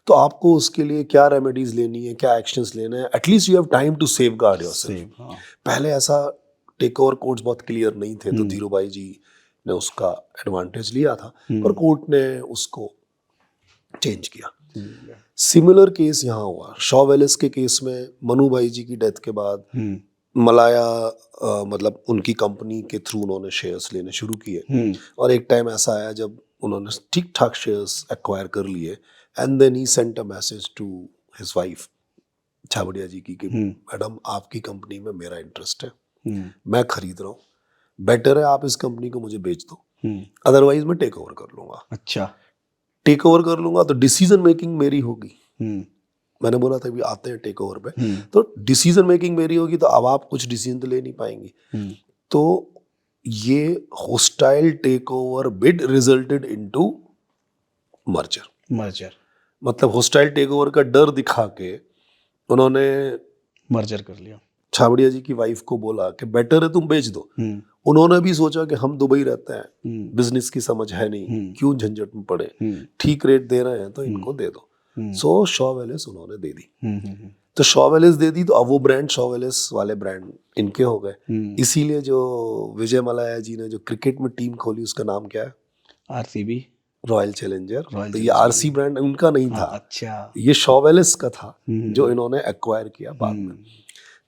तो आपको उसके लिए क्या रेमेडीज लेनी है, क्या एक्शंस लेने हैं। At least you have time to safeguard yourself. पहले ऐसा टेक ओवर कोड्स बहुत क्लियर नहीं थे, तो धीरू भाई जी ने उसका एडवांटेज लिया था, पर कोर्ट ने उसको चेंज किया। सिमिलर केस यहाँ हुआ शॉ वेलेस के केस में। मनु भाई जी की डेथ के बाद मलाया मतलब उनकी कंपनी के थ्रू उन्होंने शेयर्स लेने शुरू किए और एक टाइम ऐसा आया जब उन्होंने ठीक ठाक शेयर्स एक्वायर कर लिए and then he sent a message to his wife Chhabria ji की कि मैडम आपकी कंपनी में मेरा इंटरेस्ट है, मैं खरीद रहा हूँ, बेटर है आप इस कंपनी को मुझे बेच दो, अदरवाइज मैं टेक ओवर कर लूंगा। अच्छा। टेक ओवर कर लूंगा तो डिसीजन मेकिंग मेरी होगी। मैंने बोला था भी आते हैं टेक ओवर पे, तो डिसीजन मेकिंग मेरी होगी, तो अब आप कुछ डिसीजन तो ले नहीं पाएंगी। तो ये hostile takeover bid resulted into merger. मतलब हॉस्टाइल टेक ओवर का डर दिखा के उन्होंने मर्जर कर लिया। छाबड़िया जी की वाइफ को बोला कि बेटर है तुम बेच दो। उन्होंने भी सोचा कि हम दुबई रहते हैं, बिजनेस की समझ है नहीं, क्यों झंझट में पड़े, ठीक रेट दे रहे हैं तो इनको दे दो। सो शॉ वेलेस उन्होंने दे दी। तो शॉ वेलेस दे दी, तो अब वो ब्रांड शॉ वेलेस वाले ब्रांड इनके हो गए। इसीलिए जो विजय मलाया जी ने जो क्रिकेट में टीम खोली उसका नाम क्या है? RCB, royal challenger. तो ये RC ब्रांड उनका नहीं था। अच्छा। ये शॉ वेलेस का था जो इन्होंने एक्वायर किया बाद में।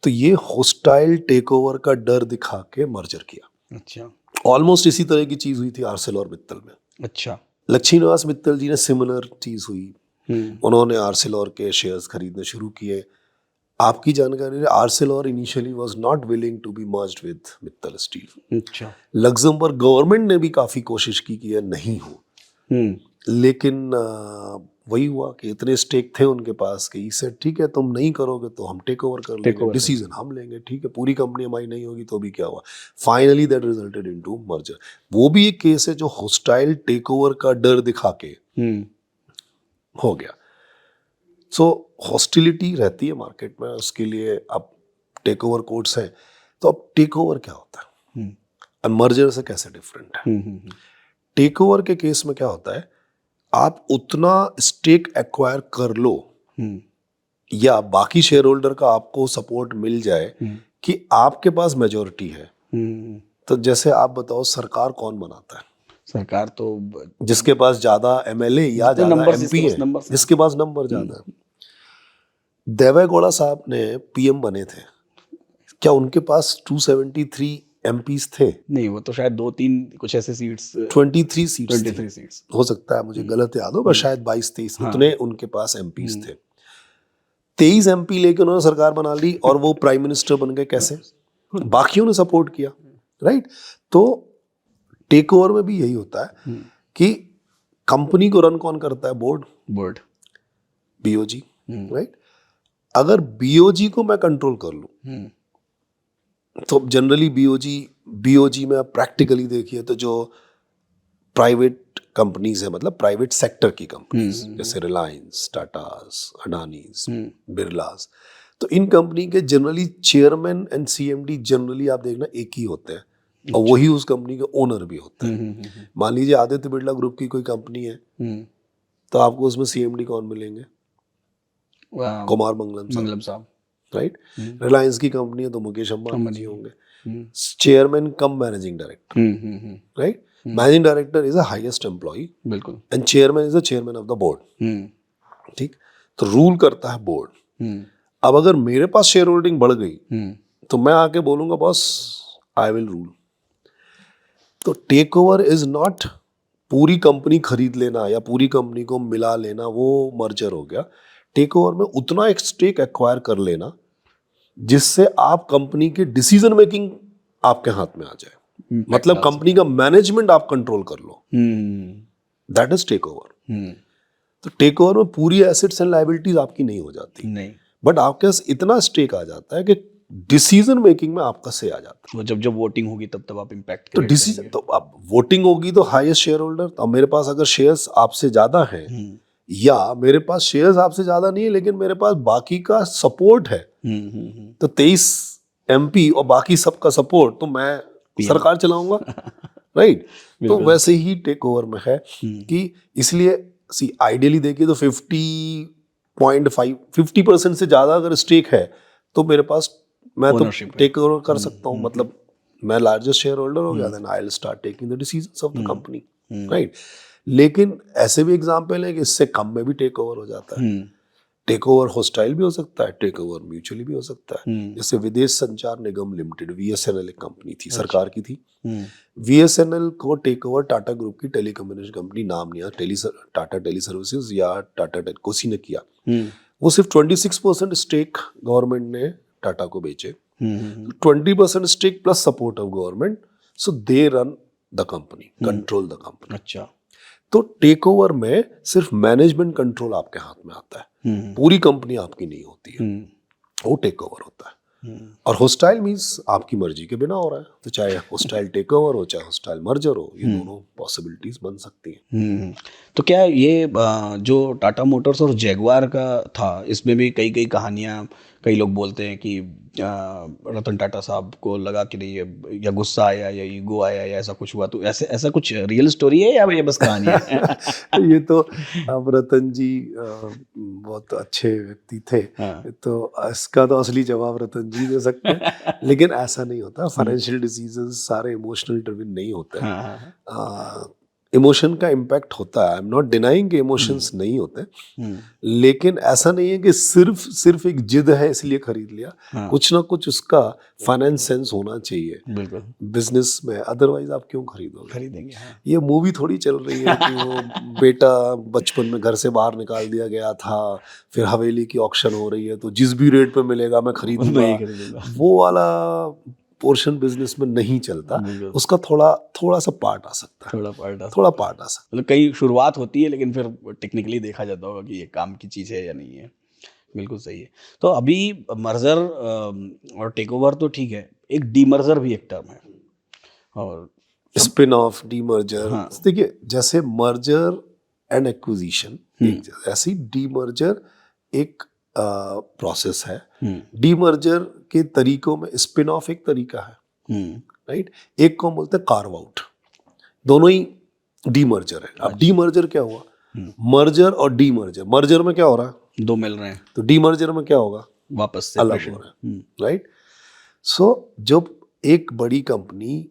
तो ये हॉस्टाइल टेक ओवर का डर दिखा के मर्जर किया। अच्छा। ऑलमोस्ट इसी तरह की चीज हुई थी आर्सेलर मित्तल में। अच्छा। लक्ष्मी निवास मित्तल जी ने सिमिलर चीज हुई, उन्होंने आर्सेलर के शेयर्स खरीदने शुरू किए। आपकी जानकारी है Arcelor initially was not willing to be merged with Mittal steel. अच्छा। लग्जमबर्ग गवर्नमेंट ने भी काफी कोशिश की कि यह नहीं हो, लेकिन वही हुआ कि इतने स्टेक थे उनके पास कि इसे ठीक है तुम नहीं करोगे तो हम टेक ओवर कर लेंगे, डिसीजन हम लेंगे, ठीक है पूरी कंपनी हमारी नहीं होगी तो भी क्या हुआ, finally that resulted into merger. वो भी एक केस है जो हॉस्टाइल टेक ओवर का डर दिखा के हो गया। सो हॉस्टिलिटी रहती है मार्केट में, उसके लिए अब टेक ओवर कोड्स हैं। तो अब टेक ओवर क्या होता है, अब मर्जर से कैसे डिफरेंट है? टेक ओवर के केस में क्या होता है, आप उतना स्टेक एक्वायर कर लो या बाकी शेयर होल्डर का आपको सपोर्ट मिल जाए कि आपके पास मेजॉरिटी है। तो जैसे आप बताओ सरकार कौन बनाता है? सरकार तो जिसके पास ज्यादा MLA या ज्यादा MP है, जिसके पास नंबर ज्यादा है। देवेगौड़ा साहब ने पीएम बने थे, क्या उनके पास 273 एमपीज थे? नहीं, वो तो शायद 2-3 कुछ ऐसे सीट्स, 23 सीट्स 23 सीट्स। हो सकता है, मुझे गलत याद हो, पर शायद 22-23 उतने उनके पास एमपीज थे। 23 एमपी लेके उन्होंने सरकार बना ली और वो प्राइम मिनिस्टर बन गए। कैसे? बाकियों ने सपोर्ट किया, राइट? तो टेक ओवर में भी यही होता है कि कंपनी को रन कौन करता है? Board, BOG, right? अगर बीओजी को मैं कंट्रोल कर लूं तो जनरली बीओजी में आप प्रैक्टिकली देखिए तो जो प्राइवेट कंपनीज है, मतलब प्राइवेट सेक्टर की कंपनीज, जैसे रिलायंस, टाटास, अडानीज, बिरलास, तो इन कंपनी के generally chairman and CMD generally आप देखना एक ही होते हैं और वही उस कंपनी के ओनर भी होते हैं। मान लीजिए आदित्य बिरला ग्रुप की कोई कंपनी है तो आपको उसमें सीएमडी कौन मिलेंगे? कुमार मंगलम साहब, राइट? रिलायंस की कंपनी है तो मुकेश अंबानी जी होंगे, chairman cum managing director, right? Managing director is a highest employ, बिल्कुल, and chairman is the chairman of the board, ठीक? तो रूल करता है बोर्ड। अब अगर मेरे पास शेयर होल्डिंग बढ़ गई तो मैं आके बोलूंगा बॉस आई विल रूल। तो टेक ओवर इज नॉट पूरी कंपनी खरीद लेना या पूरी कंपनी को मिला लेना, वो मर्जर हो गया। टेक ओवर में उतना एक स्टेक एक्वायर कर लेना जिससे आप कंपनी के डिसीजन मेकिंग आपके हाथ में आ जाए, मतलब कंपनी का मैनेजमेंट आप कंट्रोल कर लो, दैट इज टेक ओवर। तो टेक ओवर में पूरी एसेट्स एंड लायबिलिटीज आपकी नहीं हो जाती, नहीं, बट आपके पास इतना स्टेक आ जाता है कि डिसीजन मेकिंग में आपका से आ जाता है। वो जब वोटिंग होगी तब आप इम्पैक्ट तो डिसीजन, तो अब वोटिंग होगी तो हाईएस्ट शेयर होल्डर, तो मेरे पास अगर शेयर्स आपसे ज्यादा हैं या मेरे पास शेयर्स आपसे ज्यादा नहीं है लेकिन मेरे पास बाकी का सपोर्ट है, तो 23 एमपी और बाकी सबका सपोर्ट, तो मैं सरकार चलाऊंगा, राइट? तो वैसे ही टेक ओवर में है कि इसलिए आइडियली देखिए तो 50% से ज्यादा अगर स्टेक है तो मेरे पास, मैं तो टेक ओवर कर सकता हूँ, मतलब मैं लार्जेस्ट शेयर होल्डर हो गया, then I will start taking the decisions of the company, right? लेकिन ऐसे भी एग्जांपल है कि इससे कम में भी टेक ओवर हो जाता है। टेक ओवर हॉस्टाइल भी हो सकता है, टेक ओवर म्यूचुअली भी हो सकता है। जैसे विदेश संचार निगम लिमिटेड, वीएसएनएल एक कंपनी थी, सरकार की थी। वीएसएनएल को टेक ओवर टाटा ग्रुप की टेलीकम्युनिकेशन कंपनी, नाम नहीं, टाटा टेली सर्विसेज या टाटा टेलीकोसी ने किया। वो सिर्फ 26% स्टेक गवर्नमेंट ने टाटा को बेचे, 20% stake plus support of government, so they run the company, control the company. अच्छा, तो टेक ओवर में सिर्फ मैनेजमेंट कंट्रोल आपके हाथ में आता है, पूरी कंपनी आपकी नहीं होती है, वो टेक ओवर होता है। और होस्टाइल मींस आपकी मर्जी के बिना हो रहा है, तो चाहे होस्टाइल टेक ओवर हो चाहे होस्टाइल मर्जर हो, ये दोनों पॉसिबिलिटीज बन सकती हैं। तो क्या ये जो टाटा मोटर्स और जैगवार का था, इसमें भी कई कहानियां, कई लोग बोलते हैं कि रतन टाटा साहब को लगा कि नहीं, या गुस्सा आया या ईगो आया या ऐसा कुछ हुआ, तो ऐसा कुछ रियल स्टोरी है या ये बस कहानी है? ये तो अब रतन जी बहुत अच्छे व्यक्ति थे, तो इसका तो असली जवाब रतन जी दे सकते हैं, लेकिन ऐसा नहीं होता। फाइनेंशियल डिसीजंस सारे इमोशनल ड्रिवन नहीं होते हैं। इमोशन का इम्पैक्ट होता है, आई एम नॉट डिनाइंग कि इमोशंस नहीं होते, लेकिन ऐसा नहीं है कि सिर्फ एक जिद है इसलिए खरीद लिया। कुछ ना कुछ उसका फाइनेंस सेंस होना चाहिए बिजनेस में, अदरवाइज आप क्यों खरीदेंगे? ये मूवी थोड़ी चल रही है कि वो बेटा बचपन में घर से बाहर निकाल दिया गया था, फिर हवेली की ऑक्शन हो रही है तो जिस भी रेट पे मिलेगा मैं खरीदूंगा, वो वाला पोर्शन बिजनेस में नहीं चलता। उसका थोड़ा सा पार्ट आ सकता है, थोड़ा पार्ट आ सकता है। मतलब कई शुरुआत होती है लेकिन फिर टेक्निकली देखा जाता होगा कि ये काम की चीज़ है या नहीं है। बिल्कुल सही है। तो अभी मर्जर और टेक ओवर तो ठीक है, एक डीमर्जर भी एक टर्म है, और स्पिन ऑफ, डीमर्जर। देखिए, जैसे मर्जर एंड एक्विजिशन ऐसी डीमर्जर एक प्रोसेस है। डीमर्जर के तरीकों में स्पिन ऑफ एक तरीका है, राइट? एक को बोलते हैं कार्व आउट, दोनों ही डीमर्जर है। अब डीमर्जर क्या हुआ? मर्जर और डीमर्जर, मर्जर में क्या हो रहा है? दो मिल रहे हैं, तो डीमर्जर में क्या होगा? वापस अलग हो रहा है, राइट? सो जब एक बड़ी कंपनी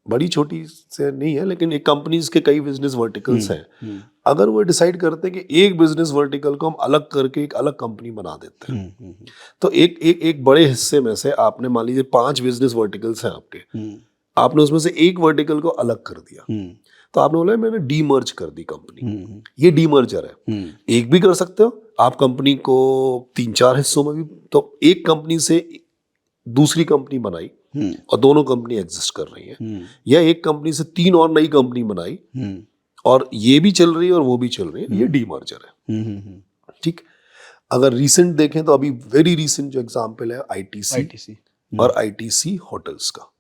बड़ी छोटी से नहीं है, लेकिन एक कंपनीज के कई बिजनेस वर्टिकल्स हैं। अगर वो डिसाइड करते हैं कि एक बिजनेस वर्टिकल को हम अलग करके एक अलग कंपनी बना देते हैं, तो एक बड़े हिस्से में से आपने मान लीजिए 5 बिजनेस वर्टिकल्स हैं आपके, आपने उसमें से एक वर्टिकल को अलग कर दिया, तो आपने बोला मैंने डीमर्ज कर दी कंपनी, ये डीमर्जर है। एक भी कर सकते हो आप कंपनी को 3-4 हिस्सों में भी, तो एक कंपनी से दूसरी कंपनी बनाई और दोनों कंपनी एग्जिस्ट कर रही है, या एक कंपनी से 3 और नई कंपनी बनाई और ये भी चल रही है और वो भी चल रही है, ये डीमर्जर है। ठीक, अगर रीसेंट देखें तो अभी वेरी रीसेंट जो एग्जांपल है आईटीसी और आईटीसी होटल्स का।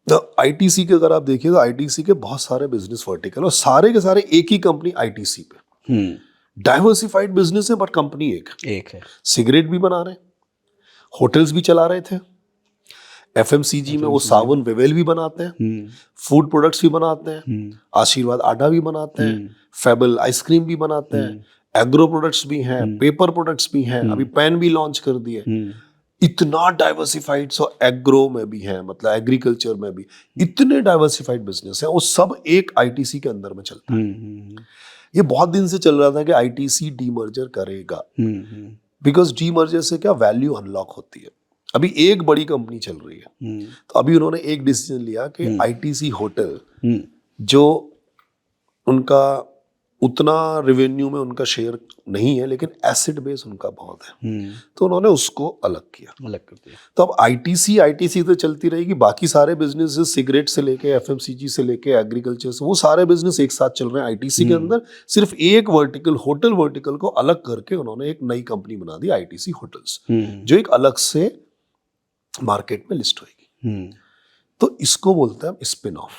तो आईटीसी के अगर आप देखिए तो आईटीसी के बहुत सारे बिजनेस वर्टिकल और सारे के सारे एक ही कंपनी आईटीसी पे, डाइवर्सिफाइड बिजनेस है बट कंपनी एक है। सिगरेट भी बना रहे, होटल्स भी चला रहे थे, एफएमसीजी में वो साबुन वेवेल भी बनाते हैं, फूड प्रोडक्ट्स भी बनाते हैं, आशीर्वाद आटा भी बनाते हैं, फेबल आइसक्रीम भी बनाते हैं, एग्रो प्रोडक्ट्स भी हैं, पेपर प्रोडक्ट्स भी हैं, अभी पेन भी लॉन्च कर दिए। इतना डाइवर्सिफाइड, सो एग्रो में भी है, मतलब एग्रीकल्चर में भी इतने डाइवर्सिफाइड बिजनेस है, वो सब एक आईटीसी के अंदर में चलता है। ये बहुत दिन से चल रहा था कि आईटीसी डीमर्जर करेगा, बिकॉज डीमर्जर से क्या वैल्यू अनलॉक होती है। अभी एक बड़ी कंपनी चल रही है, तो अभी उन्होंने एक डिसीजन लिया कि आईटीसी होटल जो उनका उतना रेवेन्यू में उनका शेयर नहीं है, लेकिन एसेट बेस उनका बहुत है, तो उन्होंने उसको अलग कर दिया। तो अब आईटीसी तो चलती रहेगी, बाकी सारे बिजनेस सिगरेट से लेके एफएमसीजी से लेके एग्रीकल्चर से, वो सारे बिजनेस एक साथ चल रहे हैं आईटीसी के अंदर। सिर्फ एक वर्टिकल, होटल वर्टिकल को अलग करके उन्होंने एक नई कंपनी बना दी आईटीसी होटल्स, जो एक अलग से मार्केट में लिस्ट होगी। तो इसको बोलते हैं स्पिन ऑफ।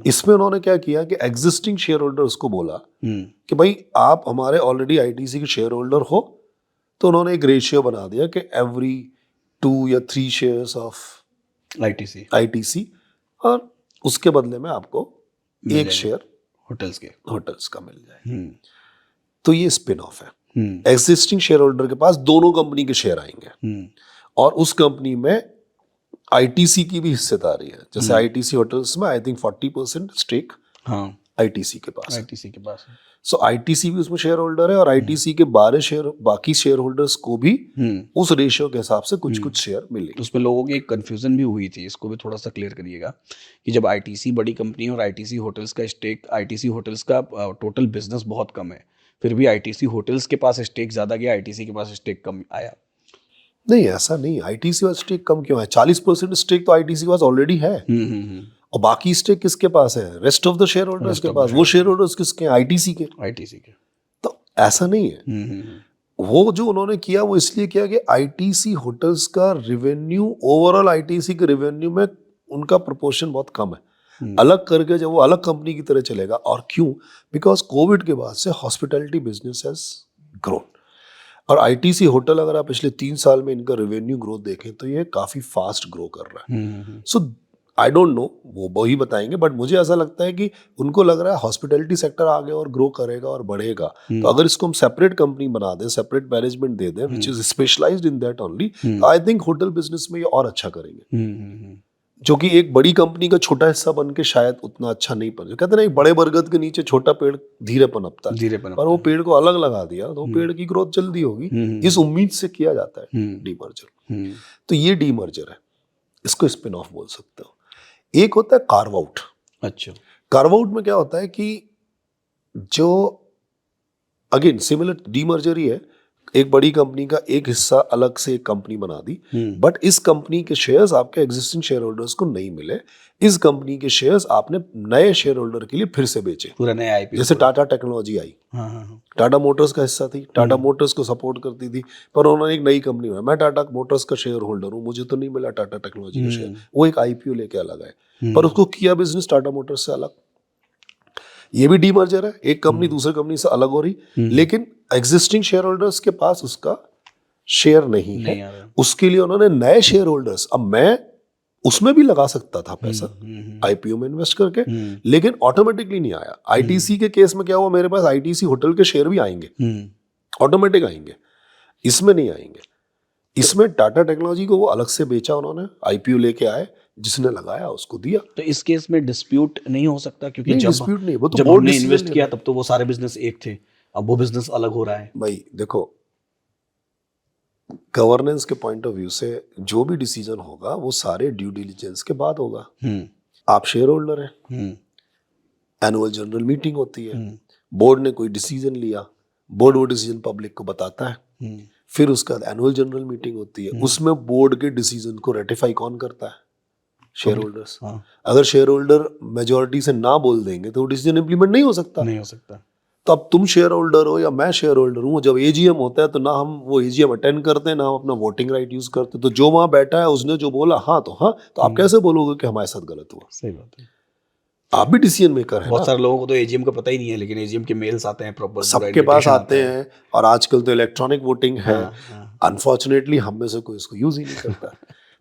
इसमें उन्होंने क्या किया कि एग्जिस्टिंग शेयर होल्डर्स को बोला कि भाई आप हमारे ऑलरेडी आईटीसी के शेयर होल्डर हो, तो उन्होंने एक रेशियो बना दिया कि एवरी 2 या 3 शेयर्स ऑफ आईटीसी और उसके बदले में आपको एक शेयर होटल्स का मिल जाए। तो ये स्पिन ऑफ है। एग्जिस्टिंग शेयर होल्डर के पास दोनों कंपनी के शेयर आएंगे और उस कंपनी में आईटीसी की भी हिस्सेदारी है। जैसे आईटीसी होटल्स में आई थिंक 40% स्टेक आईटीसी के पास है। सो आईटीसी भी उसमें शेयर होल्डर है और आईटीसी के 12 शेयर बाकी शेयर होल्डर्स को भी उस रेशियो के हिसाब से कुछ शेयर मिलेंगे। उसमें लोगों की एक कंफ्यूजन भी हुई थी, इसको भी थोड़ा सा क्लियर करिएगा कि जब आईटीसी बड़ी कंपनी और आईटीसी होटल्स का स्टेक, आईटीसी होटल्स का टोटल बिजनेस बहुत कम है, फिर भी आईटीसी होटल्स के पास स्टेक ज़्यादा गया, आईटीसी के पास स्टेक कम आया। नहीं, ऐसा नहीं। आईटीसी का स्टेक कम क्यों है? 40% स्टेक तो आईटीसी के पास ऑलरेडी है और बाकी स्टेक किसके पास है? Rest of the share holders के पास। वो शेयर होल्डर्स किसके हैं? आईटीसी के। तो ऐसा नहीं है। वो जो उन्होंने किया वो इसलिए किया कि आईटीसी होटल्स का रेवेन्यू ओवरऑल आईटीसी के रेवेन्यू में उनका प्रोपोर्शन बहुत कम है। अलग करके जब वो अलग कंपनी की तरह चलेगा, और क्यों? बिकॉज कोविड के बाद से हॉस्पिटैलिटी बिजनेस हैज ग्रोन और आईटीसी होटल अगर आप पिछले 3 साल में इनका रेवेन्यू ग्रोथ देखें तो ये काफी फास्ट ग्रो कर रहा है। सो आई डोंट नो, वो वही बताएंगे, बट मुझे ऐसा लगता है कि उनको लग रहा है हॉस्पिटैलिटी सेक्टर आगे और ग्रो करेगा और बढ़ेगा। तो अगर इसको हम सेपरेट कंपनी बना दें, सेपरेट मैनेजमेंट दे दें which is specialized in that only, I think hotel business में ये और अच्छा करेंगे। जो कि एक बड़ी कंपनी का छोटा हिस्सा बन के शायद उतना अच्छा नहीं पन। कहते हैं बड़े बरगद के नीचे छोटा पेड़ धीरे पनपता है, पर वो पेड़ को अलग लगा दिया तो पेड़ की ग्रोथ जल्दी होगी। इस उम्मीद से किया जाता है डीमर्जर। तो ये डीमर्जर है, इसको स्पिन ऑफ बोल सकते हो। एक होता है कार्व आउट। अच्छा, कार्व आउट में क्या होता है कि जो अगेन सिमिलर डीमर्जर ही है, एक बड़ी कंपनी का एक हिस्सा अलग से एक कंपनी बना दी, बट इस कंपनी के शेयर्स आपके एग्जिस्टिंग शेयर होल्डर्स को नहीं मिले। इस कंपनी के शेयर्स आपने नए शेयर होल्डर के लिए फिर से बेचे, पूरा नया आईपीओ। जैसे टाटा टेक्नोलॉजी आई, टाटा मोटर्स का हिस्सा थी, टाटा मोटर्स को सपोर्ट करती थी, पर उन्होंने एक नई कंपनी बनाई। मैं टाटा मोटर्स का शेयर होल्डर हूँ, मुझे तो नहीं मिला टाटा टेक्नोलॉजी का शेयर। वो एक आईपीओ लेके अलग आए, पर उसको किया बिजनेस टाटा मोटर्स से अलग। ये भी डीमर्जर है, एक कंपनी दूसरे कंपनी से अलग हो रही, लेकिन एग्जिस्टिंग शेयर होल्डर्स के पास उसका शेयर नहीं है। उसके लिए उन्होंने नए शेयर होल्डर्स, अब मैं उसमें भी लगा सकता था पैसा आईपीओ में इन्वेस्ट करके, लेकिन ऑटोमेटिकली नहीं आया। आईटीसी के केस में क्या हुआ, मेरे पास आईटीसी होटल के शेयर भी आएंगे, ऑटोमेटिक आएंगे, इसमें नहीं आएंगे। इसमें टाटा टेक्नोलॉजी को वो अलग से बेचा उन्होंने, आईपीओ लेके आए, जिसने लगाया उसको दिया। तो इस केस में डिस्प्यूट नहीं हो सकता, क्योंकि नहीं, जब डिस्प्यूट नहीं, वो तो जब बोर्ड हमने डिसीजन इन्वेस्ट ले किया रहा तब तो वो सारे बिजनेस एक थे, अब वो बिजनेस अलग हो रहा है। है। भाई देखो, गवर्नेंस के पॉइंट ऑफ व्यू से जो भी डिसीजन होगा वो सारे ड्यू डिलिजेंस के बाद होगा। आप शेयर होल्डर हैं, एनुअल जनरल मीटिंग होती है, बोर्ड ने कोई डिसीजन लिया, बोर्ड वो डिसीजन पब्लिक को बताता है, फिर उसके बाद एनुअल जनरल मीटिंग होती है, उसमें बोर्ड के डिसीजन को रेटिफाई कौन करता है? Share holders. अगर शेयर होल्डर मेजोरिटी से ना बोल देंगे तो वो डिसीजन इंप्लीमेंट नहीं हो सकता। नहीं हो सकता। तो अब तुम शेयर होल्डर हो या मैं शेयर होल्डर हूँ, जब एजीएम होता है तो ना हम वो एजीएम अटेंड करते हैं, ना हम अपना वोटिंग राइट यूज करते, तो जो वहां बैठा है उसने जो बोला हाँ तो हाँ, तो आप कैसे बोलोगे कि हमारे साथ गलत हुआ? सही बात है। आप भी डिसीजन मेकर है। बहुत सारे लोगों को तो एजीएम का पता ही नहीं है, लेकिन एजीएम के मेल्स आते हैं, प्रॉपर सबके पास आते हैं, और आजकल तो इलेक्ट्रॉनिक वोटिंग है। हाँ। अनफॉर्चुनेटली हम में से कोई इसको यूज ही नहीं करता।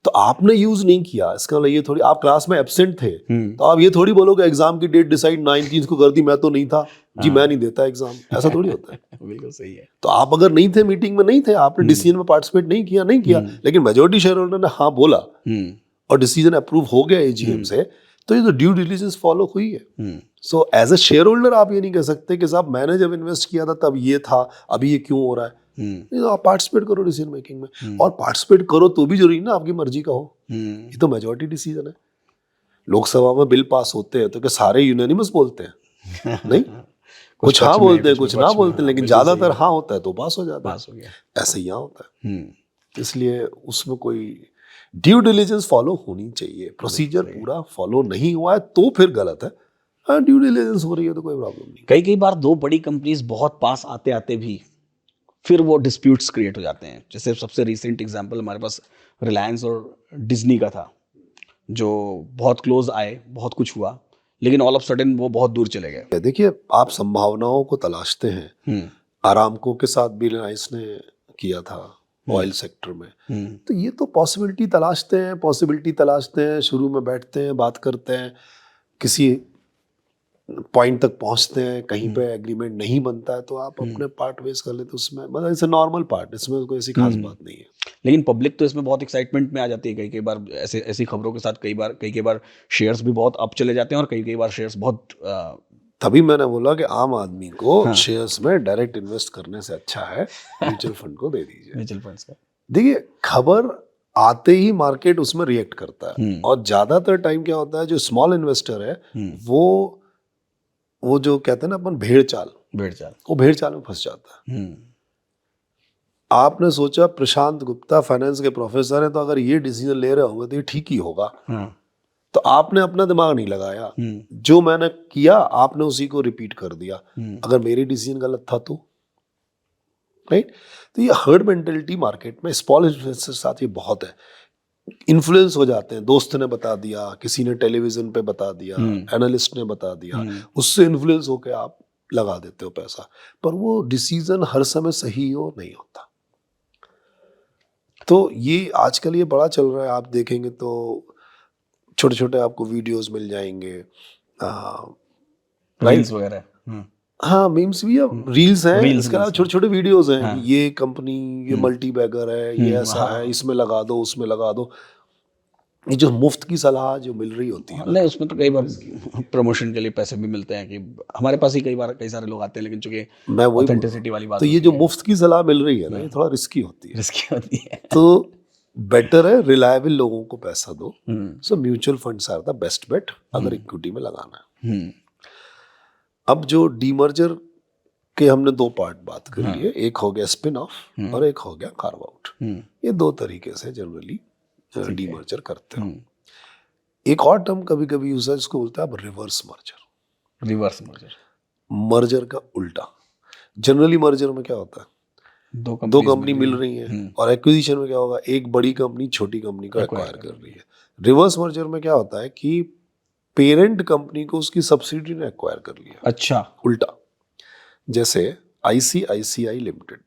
तो आपने यूज नहीं किया, इसका मतलब ये थोड़ी, आप क्लास में एब्सेंट थे तो आप ये थोड़ी बोलोगे एग्जाम की डेट डिसाइड 19 को कर दी, मैं तो नहीं था जी, मैं नहीं देता एग्जाम, ऐसा थोड़ी होता है। बिल्कुल सही है। तो आप अगर नहीं थे, मीटिंग में नहीं थे, आपने डिसीजन में पार्टिसिपेट नहीं किया, लेकिन मेजोरिटी शेयर होल्डर ने हाँ बोला और डिसीजन अप्रूव हो गया एजीएम से, तो ये तो ड्यू डिलिजेंस फॉलो हुई है। So as a shareholder आप ये नहीं कह सकते कि साहब मैंने जब इन्वेस्ट किया था तब ये था, अभी ये क्यों हो रहा है। तो आप पार्टिसिपेट करो डिसीजन मेकिंग में, और पार्टिसिपेट करो तो भी जरूरी ना आपकी मर्जी का हो, ये तो मेजोरिटी डिसीजन है। लोकसभा में बिल पास होते हैं तो क्या सारे यूनानिमस बोलते हैं? नहीं, कुछ हाँ बोलते हैं, कुछ ना बोलते हैं, लेकिन ज्यादातर हाँ होता है तो पास हो जाता है। पास हो गया। ऐसे ही यहाँ होता है। इसलिए उसमें कोई ड्यू डिलिजेंस फॉलो होनी चाहिए। प्रोसीजर पूरा फॉलो नहीं हुआ है तो फिर गलत है, हाँ ड्यू डिलिजेंस हो रही है तो कोई प्रॉब्लम नहीं। कई बार दो बड़ी कंपनीज बहुत पास आते आते भी फिर वो डिस्प्यूट्स क्रिएट हो जाते हैं। जैसे सबसे रिसेंट एग्जांपल हमारे पास रिलायंस और डिज्नी का था, जो बहुत क्लोज आए, बहुत कुछ हुआ, लेकिन ऑल ऑफ सडन वो बहुत दूर चले गए। देखिए, आप संभावनाओं को तलाशते हैं। आरामको के साथ भी रिलायंस ने किया था ऑयल सेक्टर में, तो ये तो पॉसिबिलिटी तलाशते हैं, शुरू में बैठते हैं, बात करते हैं, किसी पॉइंट तक पहुंचते हैं, कहीं पे एग्रीमेंट नहीं बनता है तो आप अपने पार्ट वेस्ट कर लेते, उसमें मतलब इट्स अ नॉर्मल पार्ट, इसमें कोई ऐसी खास बात नहीं है। लेकिन पब्लिक तो इसमें बहुत एक्साइटमेंट में आ जाती है। कई बार ऐसी खबरों के साथ कई बार शेयर्स भी बहुत अप चले जाते हैं और कई बार शेयर्स बहुत तभी मैंने बोला कि आम आदमी को शेयर्स में डायरेक्ट इन्वेस्ट करने से अच्छा है म्यूचुअल फंड को दे दीजिए। म्यूचुअल फंड्स का देखिए, खबर आते ही मार्केट उसमें रिएक्ट करता है, और ज्यादातर टाइम क्या होता है, जो स्मॉल इन्वेस्टर है वो जो कहते हैं ना अपन भेड़ चाल, वो भेड़ चाल में फंस जाता है। आपने सोचा प्रशांत गुप्ता फाइनेंस के प्रोफेसर हैं, तो अगर ये डिसीजन ले रहे होंगे तो ये ठीक ही होगा, तो आपने अपना दिमाग नहीं लगाया, जो मैंने किया आपने उसी को रिपीट कर दिया। अगर मेरी डिसीजन गलत था तो राइट। तो ये हर्ड मेंटेलिटी मार्केट में स्मॉल इन्फ्लुएंसर साथ ये बहुत है, इन्फ्लुएंस हो जाते हैं। दोस्त ने बता दिया, किसी ने टेलीविजन पे बता दिया, एनालिस्ट ने बता दिया, उससे इन्फ्लुएंस होकर आप लगा देते हो पैसा, पर वो डिसीजन हर समय सही हो नहीं होता। तो ये आजकल ये बड़ा चल रहा है, आप देखेंगे तो छोटे छोटे आपको वीडियोस मिल जाएंगे, रील्स वगैरह। हाँ, मीम्स भी, अब रील्स हैं, इसके अलावा छोटे छोटे वीडियोस हैं। ये कंपनी, ये मल्टी बैगर है, ये ऐसा है, इसमें लगा दो, उसमें लगा दो। ये जो मुफ्त की सलाह जो मिल रही होती है, नहीं उसमें तो कई बार प्रमोशन के लिए पैसे भी मिलते हैं, कि हमारे पास ही कई सारे लोग आते हैं, लेकिन चूंकि मैं वही ऑथेंटिसिटी वाली बात, तो ये जो मुफ्त की सलाह मिल रही है ना, ये थोड़ा रिस्की होती है। तो बेटर है रिलायबल लोगों को पैसा दो। So mutual funds are the best bet अगर इक्विटी में लगाना है। अब जो डीमर्जर के हमने दो पार्ट बात कर लिए, एक हो गया स्पिन ऑफ और एक हो गया कार्व आउट। ये दो तरीके से जनरली डीमर्जर करते हो। एक और टर्म कभी कभी यूज है, जिसको बोलते हैं अब रिवर्स मर्जर। मर्जर का उल्टा। जनरली मर्जर में क्या होता है, दो कंपनी मिल रही है, और एक्विजिशन में क्या होगा, एक बड़ी कंपनी छोटी कंपनी को एक्वायर कर रही है। रिवर्स मर्जर में क्या होता है कि पेरेंट कंपनी को उसकी सब्सिडी ने एक्वायर कर लिया। अच्छा, उल्टा। जैसे ICICI लिमिटेड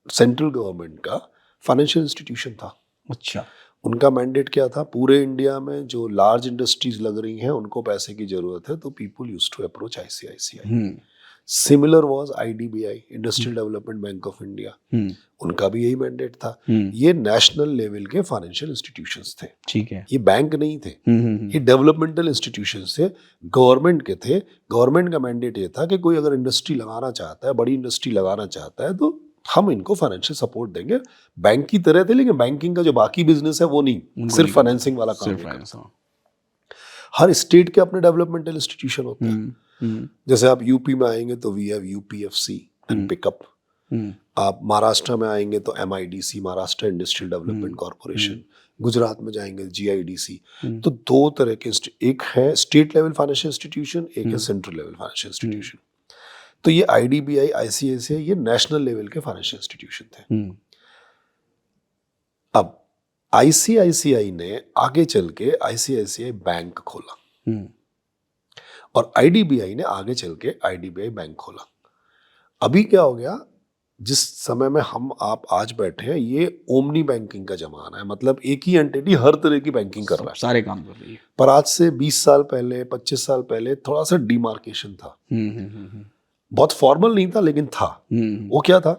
सेंट्रल गवर्नमेंट का फाइनेंशियल इंस्टीट्यूशन था। अच्छा, उनका मैंडेट क्या था, पूरे इंडिया में जो लार्ज इंडस्ट्रीज लग रही हैं उनको पैसे की जरूरत है, तो people used to approach ICICI। Similar was IDBI, industrial development bank of India, उनका भी यही मैंडेट था। ये नेशनल लेवल के फाइनेंशियल इंस्टीट्यूशंस थे, ठीक है। ये बैंक नहीं थे, ये डेवलपमेंटल इंस्टीट्यूशंस थे, गवर्नमेंट के थे। गवर्नमेंट का मैंडेट ये था कि कोई अगर इंडस्ट्री लगाना चाहता है, बड़ी इंडस्ट्री लगाना चाहता है, तो हम इनको फाइनेंशियल सपोर्ट देंगे। बैंक की तरह थे, लेकिन बैंकिंग का जो बाकी बिजनेस है वो नहीं, सिर्फ फाइनेंसिंग वाला काम है। हर स्टेट के अपने डेवलपमेंटल इंस्टीट्यूशन होते हैं। जैसे आप यूपी में आएंगे तो वी हैव यूपीएफसी एंड पिकअप। आप महाराष्ट्र में आएंगे तो MIDC, Maharashtra industrial development corporation. Gujarat में जाएंगे जीआईडीसी। तो दो तरह के, एक है स्टेट लेवल फाइनेंशियल इंस्टीट्यूशन, एक है सेंट्रल लेवल फाइनेंशियल इंस्टीट्यूशन। तो ये आईडीबीआई, आईसीआईसीआई, ये नेशनल लेवल के फाइनेंशियल इंस्टीट्यूशन थे। अब आईसीआईसीआई ने आगे चल के आईसीआईसीआई बैंक खोला और आईडीबीआई ने आगे चल के आईडीबीआई बैंक खोला। अभी क्या हो गया, जिस समय में हम आप आज बैठे हैं, ये ओमनी बैंकिंग का जमाना है। मतलब एक ही एंटिटी हर तरह की बैंकिंग कर रहा है, सारे काम कर रही है। पर आज से 20 साल पहले, 25 साल पहले थोड़ा सा डिमार्केशन था। बहुत फॉर्मल नहीं था, लेकिन था। वो क्या था,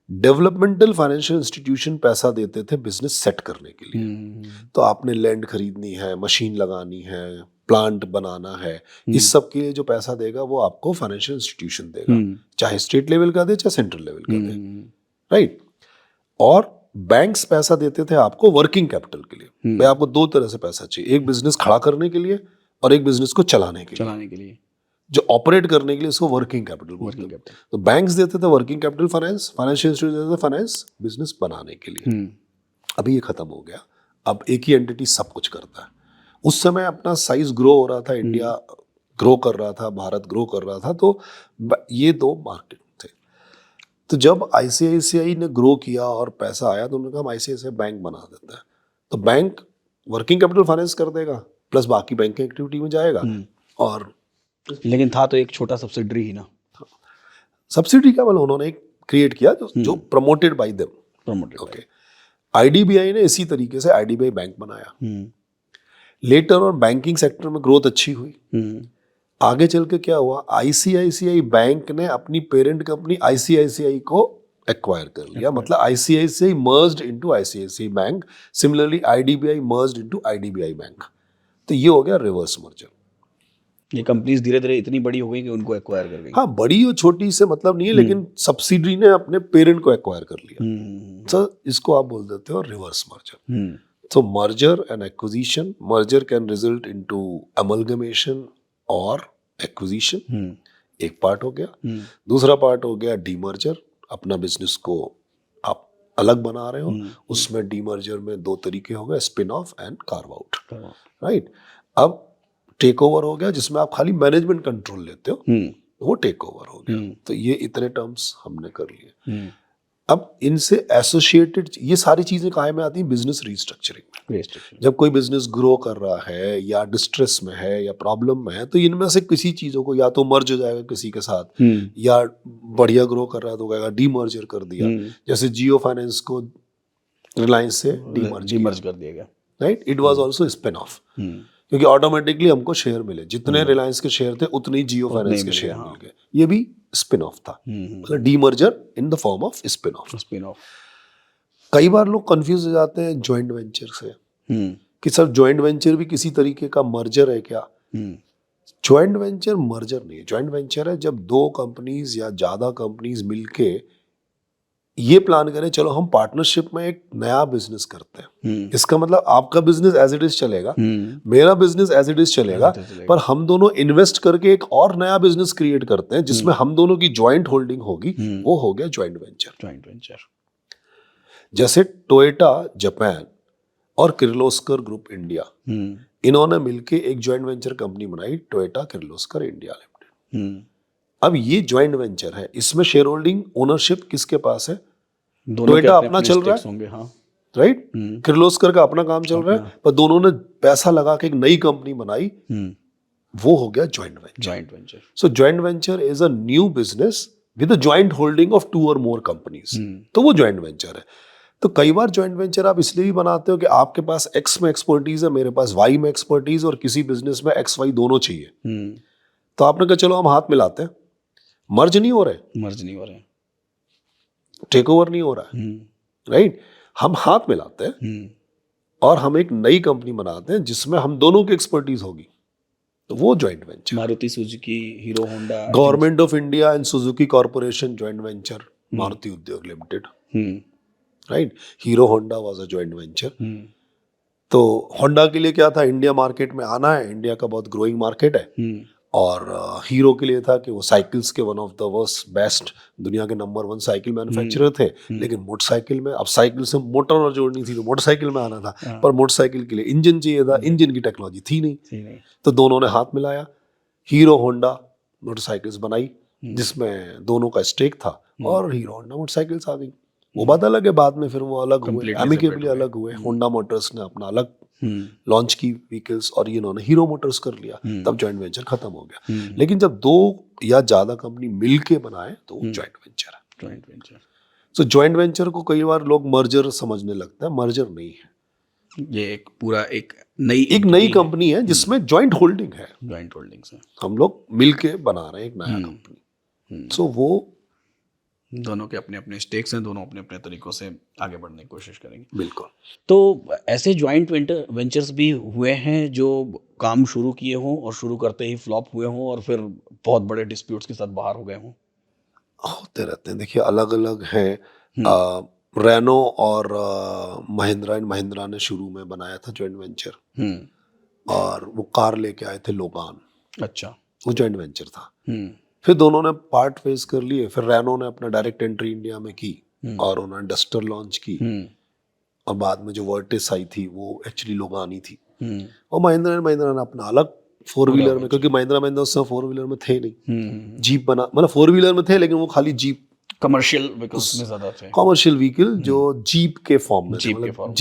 डेवलपमेंटल फाइनेंशियल इंस्टीट्यूशन पैसा देते थे बिजनेस सेट करने के लिए। तो आपने लैंड खरीदनी है, मशीन लगानी है, प्लांट बनाना है, इस सब के लिए जो पैसा देगा वो आपको फाइनेंशियल इंस्टीट्यूशन देगा, चाहे स्टेट लेवल का दे चाहे सेंट्रल लेवल का दे, राइट। और बैंक्स पैसा देते थे आपको वर्किंग कैपिटल के लिए। भाई आपको दो तरह से पैसा चाहिए, एक बिजनेस खड़ा करने के लिए और एक बिजनेस को चलाने के लिए। जो ऑपरेट करने के लिए उसको वर्किंग कैपिटल बोलते हैं। तो बैंक्स देते थे working capital finance, financial institute देते थे फाइनेंस बिजनेस बनाने के लिए। अभी ये खत्म हो गया, अब एक ही एंटिटी सब कुछ करता है। उस समय अपना साइज ग्रो हो रहा था, इंडिया ग्रो कर रहा था, भारत ग्रो कर रहा था, तो ये दो मार्केट थे। तो जब आईसीआईसीआई ने ग्रो किया और पैसा आया, तो उन्होंने कहा हम आईसीआईसीआई बैंक बना देते हैं। तो बैंक वर्किंग कैपिटल फाइनेंस कर देगा, प्लस बाकी बैंकिंग एक्टिविटी में जाएगा। और लेकिन था तो एक छोटा सब्सिडरी ही ना। सब्सिडी क्या, मतलब उन्होंने एक क्रिएट किया जो promoted by them, promoted. Okay. IDBI ने इसी तरीके से आईडीबीआई बैंक बनाया। लेटर और बैंकिंग सेक्टर में ग्रोथ अच्छी हुई। आगे चल के क्या हुआ, आईसीआईसीआई बैंक ने अपनी पेरेंट कंपनी आईसीआईसीआई को एक्वायर कर लिया। मतलब ICICI merged into ICICI bank, similarly IDBI merged into IDBI bank. तो ये हो गया रिवर्स मर्जर। ये कंपनीज धीरे धीरे इतनी बड़ी हो गई कि उनको एक्वायर कर गई। हाँ, बड़ी और छोटी से मतलब नहीं है, लेकिन सब्सिडरी ने अपने पेरेंट को एक्वायर कर लिया। तो इसको आप बोल देते हो reverse merger. So merger and acquisition, merger can result into amalgamation और acquisition, एक पार्ट हो गया। दूसरा पार्ट हो गया डीमर्जर, अपना बिजनेस को आप अलग बना रहे हो। उसमें डीमर्जर में दो तरीके हो गए, spin off and carve out, right. अब टेक ओवर हो गया, जिसमें आप खाली मैनेजमेंट कंट्रोल लेते हो, वो टेक ओवर हो गया। तो ये इतने टर्म्स हमने कर लिए। अब इनसे एसोसिएटेड ये सारी चीजें काहे में आती हैं, बिजनेस रीस्ट्रक्चरिंग में। जब कोई बिजनेस ग्रो कर रहा है या डिस्ट्रेस में है या प्रॉब्लम में है, तो इनमें से किसी चीजों को या तो मर्ज हो जाएगा किसी के साथ, या बढ़िया ग्रो कर रहा है तो कहेगा डीमर्जर कर दिया। जैसे जियो फाइनेंस को रिलायंस से डीमर्ज कर दिया गया, right. It was also spin off, क्योंकि ऑटोमेटिकली हमको शेयर मिले, जितने रिलायंस के शेयर थे उतने ही जियो फाइनेंस के शेयर मिल गए। ये भी स्पिन ऑफ था, मतलब demerger in the form off spin off. कई बार लोग कंफ्यूज हो जाते हैं जॉइंट वेंचर से, कि सर जॉइंट वेंचर भी किसी तरीके का मर्जर है क्या? जॉइंट वेंचर मर्जर नहीं है। जॉइंट वेंचर है जब दो कंपनीज या ज्यादा कंपनीज मिलके ये प्लान करें, चलो हम पार्टनरशिप में एक नया बिजनेस करते हैं। इसका मतलब आपका बिजनेस एज इट इज चलेगा, मेरा बिजनेस एज इट इज चलेगा, पर हम दोनों इन्वेस्ट करके एक और नया बिजनेस क्रिएट करते हैं जिसमें हम दोनों की जॉइंट होल्डिंग होगी। वो हो गया जॉइंट वेंचर। जैसे टोयोटा जापान और किर्लोस्कर ग्रुप इंडिया, इन्होंने मिलके एक जॉइंट वेंचर कंपनी बनाई, टोयोटा किर्लोस्कर इंडिया लिमिटेड। अब ये जॉइंट वेंचर है, इसमें शेयर होल्डिंग ओनरशिप किसके पास है? टोयोटा अपना चल रहा है, हाँ, राइट। किर्लोस्कर का अपना काम चल रहा है, पर दोनों ने पैसा लगा के एक नई कंपनी बनाई, वो हो गया joint venture. So joint venture is a new business with a joint holding of 2 और मोर कंपनीज, तो वो जॉइंट वेंचर है। तो कई बार जॉइंट वेंचर आप इसलिए भी बनाते हो कि आपके पास एक्स में एक्सपर्टीज है, मेरे पास वाई में एक्सपर्टीज, और किसी बिजनेस में एक्स वाई दोनों चाहिए। तो आपने कहा चलो हम हाथ मिलाते हैं, मर्ज नहीं हो रहे, मर्ज नहीं हो रहे। टेक ओवर नहीं हो रहा है, राइट। हम हाथ मिलाते हैं और हम एक नई कंपनी बनाते हैं जिसमें हम दोनों की एक्सपर्टीज होगी, तो वो joint venture. Maruti Suzuki, Hero Honda, government of India and Suzuki corporation joint venture, Maruti Udyog limited, right. Hero Honda was a joint venture. तो होंडा के लिए क्या था, इंडिया मार्केट में आना है, इंडिया का बहुत ग्रोइंग मार्केट है। और हीरो के लिए था कि वो साइकिल्स के one of the worst best, दुनिया के नंबर 1 साइकिल मैन्युफैक्चरर थे। लेकिन मोटरसाइकिल में, अब साइकिल से मोटर और जोड़नी थी तो मोटरसाइकिल में आना था, पर मोटरसाइकिल के लिए इंजन चाहिए था, इंजन की टेक्नोलॉजी थी नहीं। तो दोनों ने हाथ मिलाया, हीरो होंडा मोटरसाइकिल्स बनाई जिसमें दोनों का स्टेक था, और हीरो होंडा मोटरसाइकिल्स आ गई। वो बात अलग है, बाद में फिर वो अलग हुए, एमिकेबली अलग हुए। होंडा मोटर्स ने अपना अलग लॉन्च की व्हीकल्स और इन्होंने हीरो मोटर्स कर लिया, तब जॉइंट वेंचर खत्म हो गया। लेकिन जब 2 या ज्यादा कंपनी मिलके बनाए तो वो जॉइंट वेंचर है। Joint venture. So joint venture को कई बार लोग मर्जर समझने लगता है, मर्जर नहीं है। ये एक पूरा एक नई कंपनी है जिसमें जॉइंट होल्डिंग है, जॉइंट होल्डिंग्स है, हम लोग मिलके बना रहे हैं एक नया कंपनी। सो वो दोनों के अपने अपने स्टेक्स हैं, दोनों अपने अपने तरीकों से आगे बढ़ने की कोशिश करेंगे। बिल्कुल। तो ऐसे जॉइंट वेंचर्स भी हुए हैं जो काम शुरू किए हों और शुरू करते ही फ्लॉप हुए हों और फिर बहुत बड़े डिस्प्यूट्स के साथ बाहर हो गए हों? होते रहते हैं, देखिए अलग अलग है। रेनो और महिंद्रा एंड महिंद्रा ने शुरू में बनाया था जॉइंट वेंचर, और वो कार लेके आए थे लोगान। अच्छा। वो जॉइंट वेंचर था। फिर दोनों ने पार्ट फेस कर लिए, फिर रेनो ने अपना डायरेक्ट एंट्री इंडिया में की और उन्होंने डस्टर लॉन्च की, और बाद में जो वर्टिस आई थी वो एक्चुअली लोगान ही थी। और महिंद्रा ने अपना अलग 4 व्हीलर में, क्योंकि महिंद्रा उस समय 4 व्हीलर में थे नहीं, जीप बना, मतलब 4 व्हीलर में थे लेकिन वो खाली जीप, कमर्शियल व्हीकल्स में ज्यादा थे, कमर्शियल व्हीकल जो जीप के फॉर्म में थे। मतलब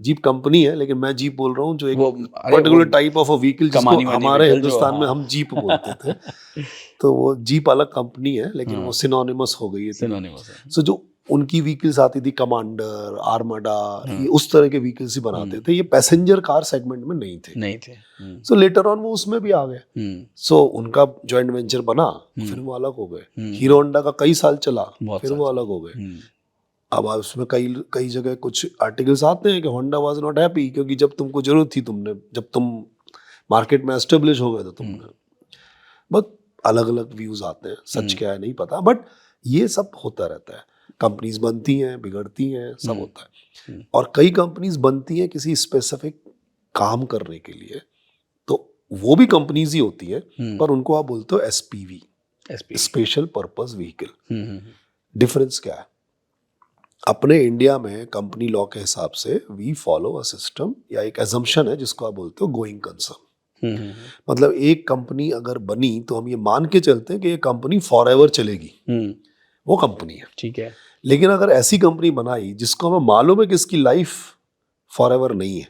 जीप कंपनी है लेकिन मैं जीप बोल रहा हूँ, जो एक particular type of a vehicle जिसको हमारे हिंदुस्तान में हम जीप बोलते थे। तो वो जीप अलग कंपनी है लेकिन वो सिनोनिमस हो गई है। सिनोनिमस है। सो जो उनकी व्हीकल्स आती थी, कमांडर, आर्मडा, ये उस तरह के व्हीकल्स ही बनाते थे, ये पैसेंजर कार सेगमेंट में नहीं थे। सो लेटर ऑन वो उसमें भी आ गए। सो उनका जॉइंट वेंचर बना, फिर वो अलग हो गए। हीरो होंडा का कई साल चला, फिर वो अलग हो गए। अब उसमें कई जगह कुछ आर्टिकल्स आते हैं कि होंडा वाज नॉट हैप्पी, क्योंकि जब तुमको जरूरत थी, जब तुम मार्केट में एस्टेब्लिश हो गए तो तुमने, बहुत अलग अलग व्यूज आते हैं, सच क्या है नहीं पता, बट ये सब होता रहता है। कंपनीज बनती हैं, बिगड़ती हैं, सब होता है। और कई कंपनीज बनती हैं किसी स्पेसिफिक काम करने के लिए, तो वो भी कंपनीज ही होती है, पर उनको आप बोलते हो SPV, special purpose vehicle. Difference क्या है? अपने इंडिया में कंपनी लॉ के हिसाब से वी फॉलो अ सिस्टम, या एक एजम्पशन है जिसको आप बोलते हो गोइंग कंसर्न। मतलब एक कंपनी अगर बनी तो हम ये मान के चलते हैं कि ये कंपनी फॉर एवर चलेगी, वो कंपनी है, ठीक है। लेकिन अगर ऐसी कंपनी बनाई जिसको हमें मालूम है कि इसकी लाइफ फॉर एवर नहीं है,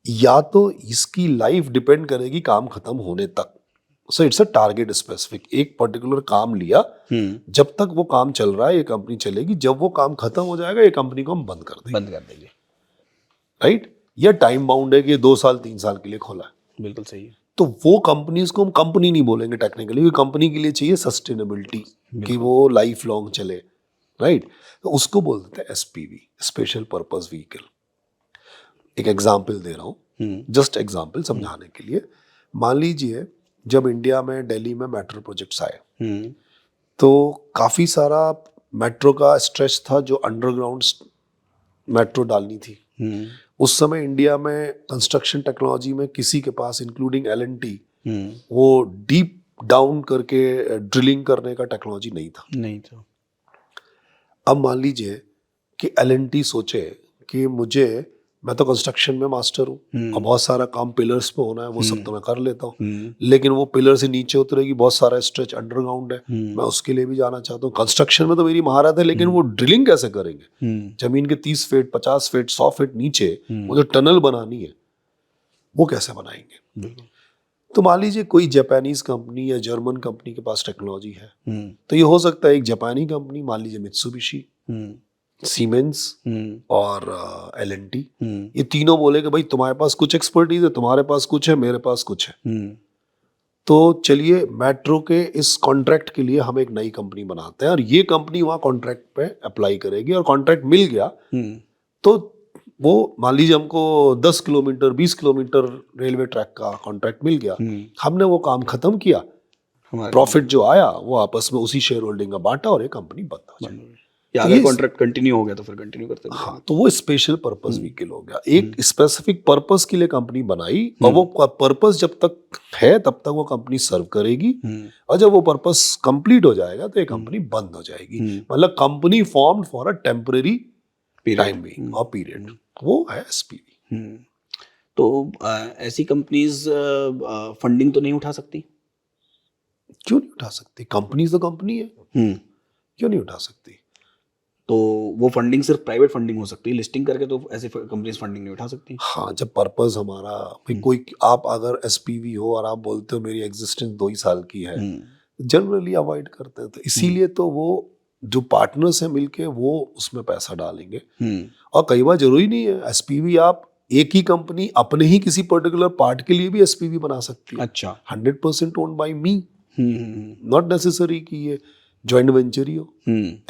या तो इसकी लाइफ डिपेंड करेगी काम खत्म होने तक, so it's a target specific, एक पर्टिकुलर काम लिया, जब तक वो काम चल रहा है ये कंपनी चलेगी, जब वो काम खत्म हो जाएगा ये कंपनी को हम बंद कर देंगे, राइट। या टाइम बाउंड है कि 2 साल 3 साल के लिए खोला है, बिल्कुल सही है। तो वो कंपनीज को हम कंपनी नहीं बोलेंगे टेक्निकली, क्योंकि कंपनी के लिए चाहिए सस्टेनेबिलिटी, कि वो लाइफ लॉन्ग चले, राइट। तो उसको बोलते हैं एसपीवी, स्पेशल पर्पस व्हीकल। एक एग्जांपल दे रहा हूँ, जस्ट एग्जांपल समझाने के लिए। मान लीजिए जब इंडिया में, दिल्ली में मेट्रो प्रोजेक्ट्स आए, तो काफी सारा मेट्रो का स्ट्रेच था जो अंडरग्राउंड मेट्रो डालनी थी। उस समय इंडिया में कंस्ट्रक्शन टेक्नोलॉजी में किसी के पास, इंक्लूडिंग L&T, वो डीप डाउन करके ड्रिलिंग करने का टेक्नोलॉजी नहीं था। अब मान लीजिए कि L&T सोचे कि मैं तो कंस्ट्रक्शन में मास्टर हूँ और बहुत सारा काम पिलर्स पे होना है, वो सब तो मैं कर लेता हूँ, लेकिन वो पिलर से नीचे उतरेगी, बहुत सारा स्ट्रेच अंडरग्राउंड है, मैं उसके लिए भी जाना चाहता हूँ। कंस्ट्रक्शन में तो मेरी महारत है, लेकिन वो ड्रिलिंग कैसे करेंगे? जमीन के 30 फीट 50 फीट 100 फीट नीचे वो जो टनल बनानी है वो कैसे बनाएंगे? तो मान लीजिए कोई जापानीज कंपनी या जर्मन कंपनी के पास टेक्नोलॉजी है, तो ये हो सकता है एक जापानी कंपनी, मान लीजिए मित्सुबिशी, सीमेंस और L&T, ये तीनों बोले कि भाई तुम्हारे पास कुछ एक्सपर्टीज है, तुम्हारे पास कुछ है, मेरे पास कुछ है, तो चलिए मेट्रो के इस कॉन्ट्रैक्ट के लिए हम एक नई कंपनी बनाते हैं और ये कंपनी वहाँ कॉन्ट्रैक्ट पे अप्लाई करेगी और कॉन्ट्रैक्ट मिल गया तो वो मान लीजिए हमको 10 किलोमीटर 20 किलोमीटर रेलवे ट्रैक का कॉन्ट्रैक्ट मिल गया, हमने वो काम खत्म किया, प्रॉफिट जो आया वो आपस में उसी शेयर होल्डिंग का बांटा और ये कंपनी बंद हो जाए। या अगर कॉन्ट्रैक्ट कंटिन्यू हो गया तो फिर कंटिन्यू करते हैं। हाँ, तो वो स्पेशल पर्पस व्हीकल हो गया, एक स्पेसिफिक पर्पस के लिए कंपनी बनाई और वो पर्पस जब तक है तब तक वो कंपनी सर्व करेगी और जब वो पर्पस कंप्लीट हो जाएगा तो ये कंपनी बंद हो जाएगी। मतलब company formed for a temporary time being और पीरियड, वो है एसपीवी। तो ऐसी कंपनीज फंडिंग तो नहीं उठा सकती? क्यों नहीं उठा सकती? कंपनी तो कंपनी है, क्यों नहीं उठा सकती? तो वो फंडिंग सिर्फ प्राइवेट फंडिंग हो सकती है, लिस्टिंग करके तो ऐसे कंपनीज फंडिंग नहीं उठा सकती। हाँ, जब पर्पस हमारा भाई कोई, आप अगर एसपीवी हो और आप बोलते हो मेरी एग्जिस्टेंस 2 ही साल की है, जनरली अवॉइड करते हैं। तो इसीलिए तो वो जो पार्टनर्स हैं मिलके वो उसमें पैसा डालेंगे। और कई बार जरूरी नहीं है एसपीवी, आप एक ही कंपनी अपने ही किसी पर्टिकुलर पार्ट के लिए भी एसपीवी बना सकती है। अच्छा, 100% owned by me, not necessary कि ये जॉइंट वेंचर ही हो।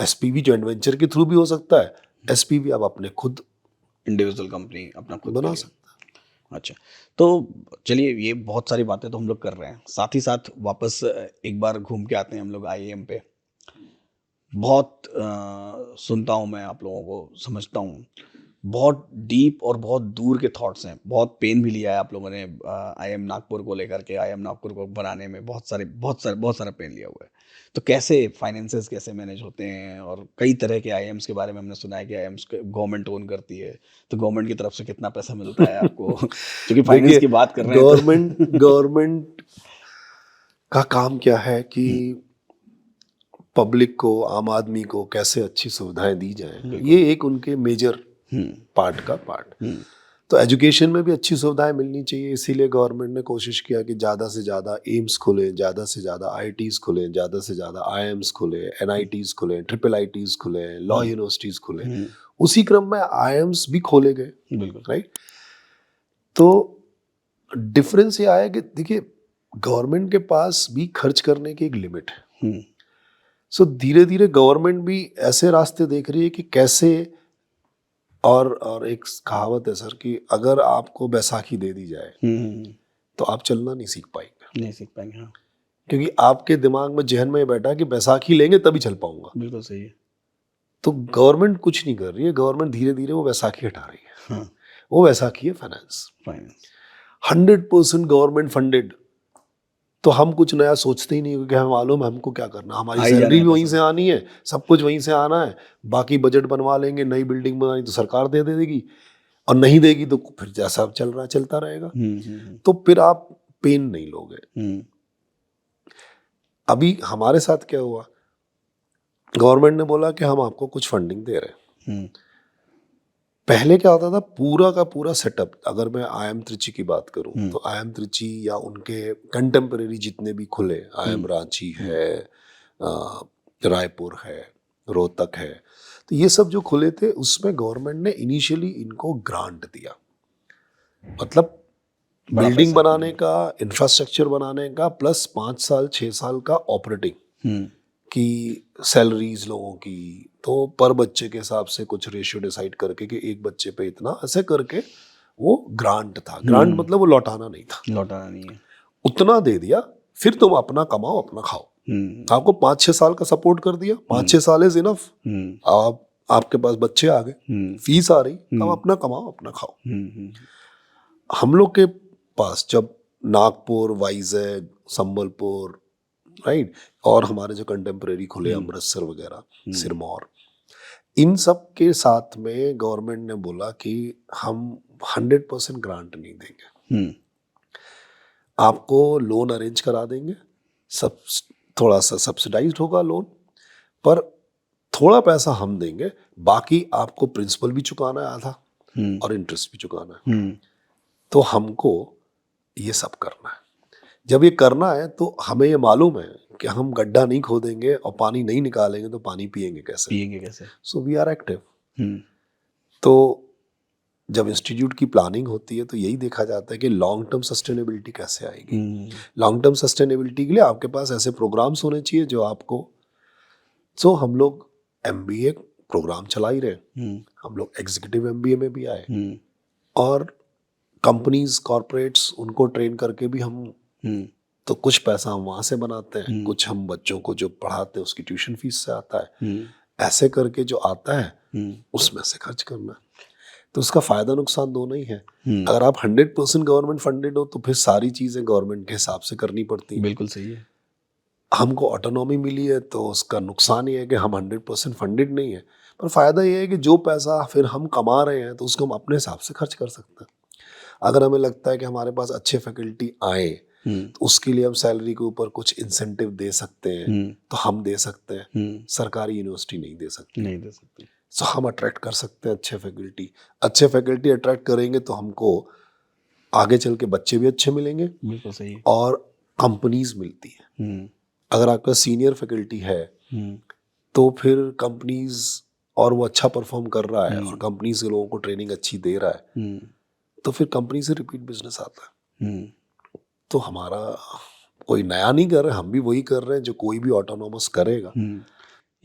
एसपीवी जॉइंट वेंचर के थ्रू भी हो सकता है, एसपीवी आप अपने खुद इंडिविजुअल कंपनी अपना खुद बना सकते हैं। अच्छा, तो चलिए ये बहुत सारी बातें तो हम लोग कर रहे हैं, साथ ही साथ वापस एक बार घूम के आते हैं हम लोग आईआईएम पे। बहुत सुनता हूँ मैं आप लोगों को, समझता हूँ, बहुत डीप और बहुत दूर के थॉट्स हैं। बहुत पेन भी लिया है आप लोगों ने आईआईएम नागपुर को लेकर के, आईआईएम नागपुर को बनाने में बहुत सारा पेन लिया हुआ है। तो कैसे फाइनेंसेस कैसे मैनेज होते हैं, और कई तरह के आईआईएम्स के बारे में हमने सुना है कि आईआईएम्स गवर्नमेंट ओन करती है, तो गवर्नमेंट की तरफ से कितना पैसा मिलता है आपको? क्योंकि फाइनेंस की बात कर रहे हैं गवर्नमेंट का काम क्या है कि पब्लिक को, आम आदमी को कैसे अच्छी सुविधाएं दी जाएं, ये एक उनके मेजर पार्ट। तो एजुकेशन में भी अच्छी सुविधाएं मिलनी चाहिए, इसीलिए गवर्नमेंट ने कोशिश किया कि ज़्यादा से ज़्यादा एम्स खुले, ज़्यादा से ज़्यादा आईआईटीज़ खुले, ज़्यादा से ज़्यादा आईएम्स खुले, एनआईटीज़ खुले, ट्रिपल आईटीज़ खुले, लॉ यूनिवर्सिटीज़ खुले। उसी क्रम में आईएम्स भी खोले गए, राइट। तो डिफरेंस ये आया कि देखिए गवर्नमेंट के पास भी खर्च करने की एक लिमिट है। सो धीरे धीरे गवर्नमेंट भी ऐसे रास्ते देख रही है कि कैसे, और एक कहावत है सर कि अगर आपको बैसाखी दे दी जाए तो आप चलना नहीं सीख पाएंगे। हाँ। क्योंकि आपके दिमाग में, जहन में बैठा कि बैसाखी लेंगे तभी चल पाऊंगा। बिल्कुल सही है। तो गवर्नमेंट कुछ नहीं कर रही है, गवर्नमेंट धीरे धीरे वो बैसाखी हटा रही है। हाँ। वो बैसाखी है फाइनेंस। 100% गवर्नमेंट फंडेड, तो हम कुछ नया सोचते ही नहीं, क्योंकि हमें मालूम है हमको क्या करना, हमारी सैलरी भी वहीं से आनी है, सब कुछ वहीं से आना है। बाकी बजट बनवा लेंगे, नई बिल्डिंग बनानी तो सरकार दे देगी, और नहीं देगी तो फिर जैसा चल रहा चलता रहेगा। तो फिर आप पेन नहीं लोगे। अभी हमारे साथ क्या हुआ, गवर्नमेंट ने बोला कि हम आपको कुछ फंडिंग दे रहे हैं। पहले क्या होता था, पूरा का पूरा सेटअप, अगर मैं आईआईएम त्रिची की बात करूं तो आईआईएम त्रिची या उनके कंटेम्परेरी जितने भी खुले, आईआईएम रांची है, रायपुर है, रोहतक है, तो ये सब जो खुले थे उसमें गवर्नमेंट ने इनिशियली इनको ग्रांट दिया, मतलब बिल्डिंग बनाने का, इंफ्रास्ट्रक्चर बनाने का, प्लस 5 साल 6 साल का ऑपरेटिंग की सैलरीज लोगों की, तो पर बच्चे के हिसाब से कुछ रेशियो डिसाइड करके कि एक बच्चे पे इतना, ऐसे करके वो ग्रांट था। ग्रांट मतलब वो लौटाना नहीं है, उतना दे दिया, फिर तुम अपना कमाओ अपना खाओ। आपको 5-6 साल का सपोर्ट कर दिया, 5-6 साल इज इनफ। आपके पास बच्चे आ गए, फीस आ रही, अब अपना कमाओ अपना खाओ। हम लोग के पास जब नागपुर, वाइजैग, संबलपुर, राइट, और हमारे जो कंटेम्परेरी खुले अमृतसर वगैरह, सिरमौर, इन सब के साथ में गवर्नमेंट ने बोला कि हम 100% ग्रांट नहीं देंगे, आपको लोन अरेंज करा देंगे, सब थोड़ा सा सब्सिडाइज्ड होगा लोन, पर थोड़ा पैसा हम देंगे, बाकी आपको प्रिंसिपल भी चुकाना है आधा और इंटरेस्ट भी चुकाना है। तो हमको ये सब करना है। जब ये करना है तो हमें ये मालूम है कि हम गड्ढा नहीं खोदेंगे और पानी नहीं निकालेंगे तो पानी पिएंगे कैसे। So we are active. तो जब इंस्टीट्यूट की प्लानिंग होती है तो यही देखा जाता है कि लॉन्ग टर्म सस्टेनेबिलिटी कैसे आएगी। लॉन्ग टर्म सस्टेनेबिलिटी के लिए आपके पास ऐसे प्रोग्राम्स होने चाहिए जो आपको, सो हम लोग MBA प्रोग्राम चला ही रहे, हम लोग एग्जीक्यूटिव MBA में भी आए, और कंपनीज कॉर्पोरेट्स उनको ट्रेन करके भी हम तो कुछ पैसा हम वहाँ से बनाते हैं, कुछ हम बच्चों को जो पढ़ाते हैं उसकी ट्यूशन फीस से आता है, ऐसे करके जो आता है उसमें से खर्च करना है। तो उसका फायदा नुकसान दोनों ही है। अगर आप 100% गवर्नमेंट फंडेड हो तो फिर सारी चीज़ें गवर्नमेंट के हिसाब से करनी पड़ती हैं। बिल्कुल सही है। हमको ऑटोनॉमी मिली है तो उसका नुकसान ये है कि हम 100% फंडेड नहीं है, पर फायदा ये है कि जो पैसा फिर हम कमा रहे हैं तो उसको हम अपने हिसाब से खर्च कर सकते हैं। अगर हमें लगता है कि हमारे पास अच्छे फैकल्टी आए तो उसके लिए हम सैलरी के ऊपर कुछ इंसेंटिव दे सकते हैं तो हम दे सकते हैं, सरकारी यूनिवर्सिटी नहीं दे सकती। सो हम अट्रैक्ट कर सकते हैं अच्छे फैकल्टी अट्रैक्ट करेंगे तो हमको आगे चल के बच्चे भी अच्छे मिलेंगे। बिल्कुल सही है। और कंपनीज मिलती है। अगर आपका सीनियर फैकल्टी है तो फिर कंपनीज, और वो अच्छा परफॉर्म कर रहा है और कंपनीज के लोगों को ट्रेनिंग अच्छी दे रहा है तो फिर कंपनी से रिपीट बिजनेस आता है। तो हमारा कोई नया नहीं कर रहे, हम भी वही कर रहे हैं जो कोई भी ऑटोनोमस करेगा।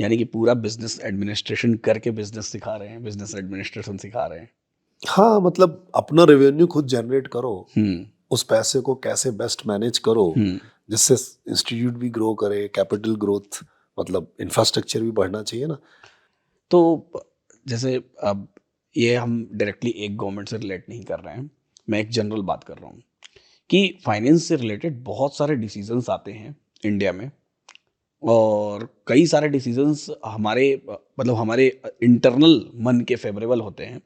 यानी कि पूरा बिजनेस एडमिनिस्ट्रेशन करके बिजनेस सिखा रहे हैं, बिजनेस एडमिनिस्ट्रेशन सिखा रहे हैं। हाँ, मतलब अपना रेवेन्यू खुद जनरेट करो, उस पैसे को कैसे बेस्ट मैनेज करो जिससे इंस्टीट्यूट भी ग्रो करे, कैपिटल ग्रोथ, मतलब इंफ्रास्ट्रक्चर भी बढ़ना चाहिए ना। तो जैसे अब ये हम डायरेक्टली एक गवर्नमेंट से रिलेट नहीं कर रहे हैं, मैं एक जनरल बात कर रहा हूँ कि फाइनेंस से रिलेटेड बहुत सारे डिसीजंस आते हैं इंडिया में, और कई सारे डिसीजंस हमारे हमारे इंटरनल मन के फेवरेबल होते हैं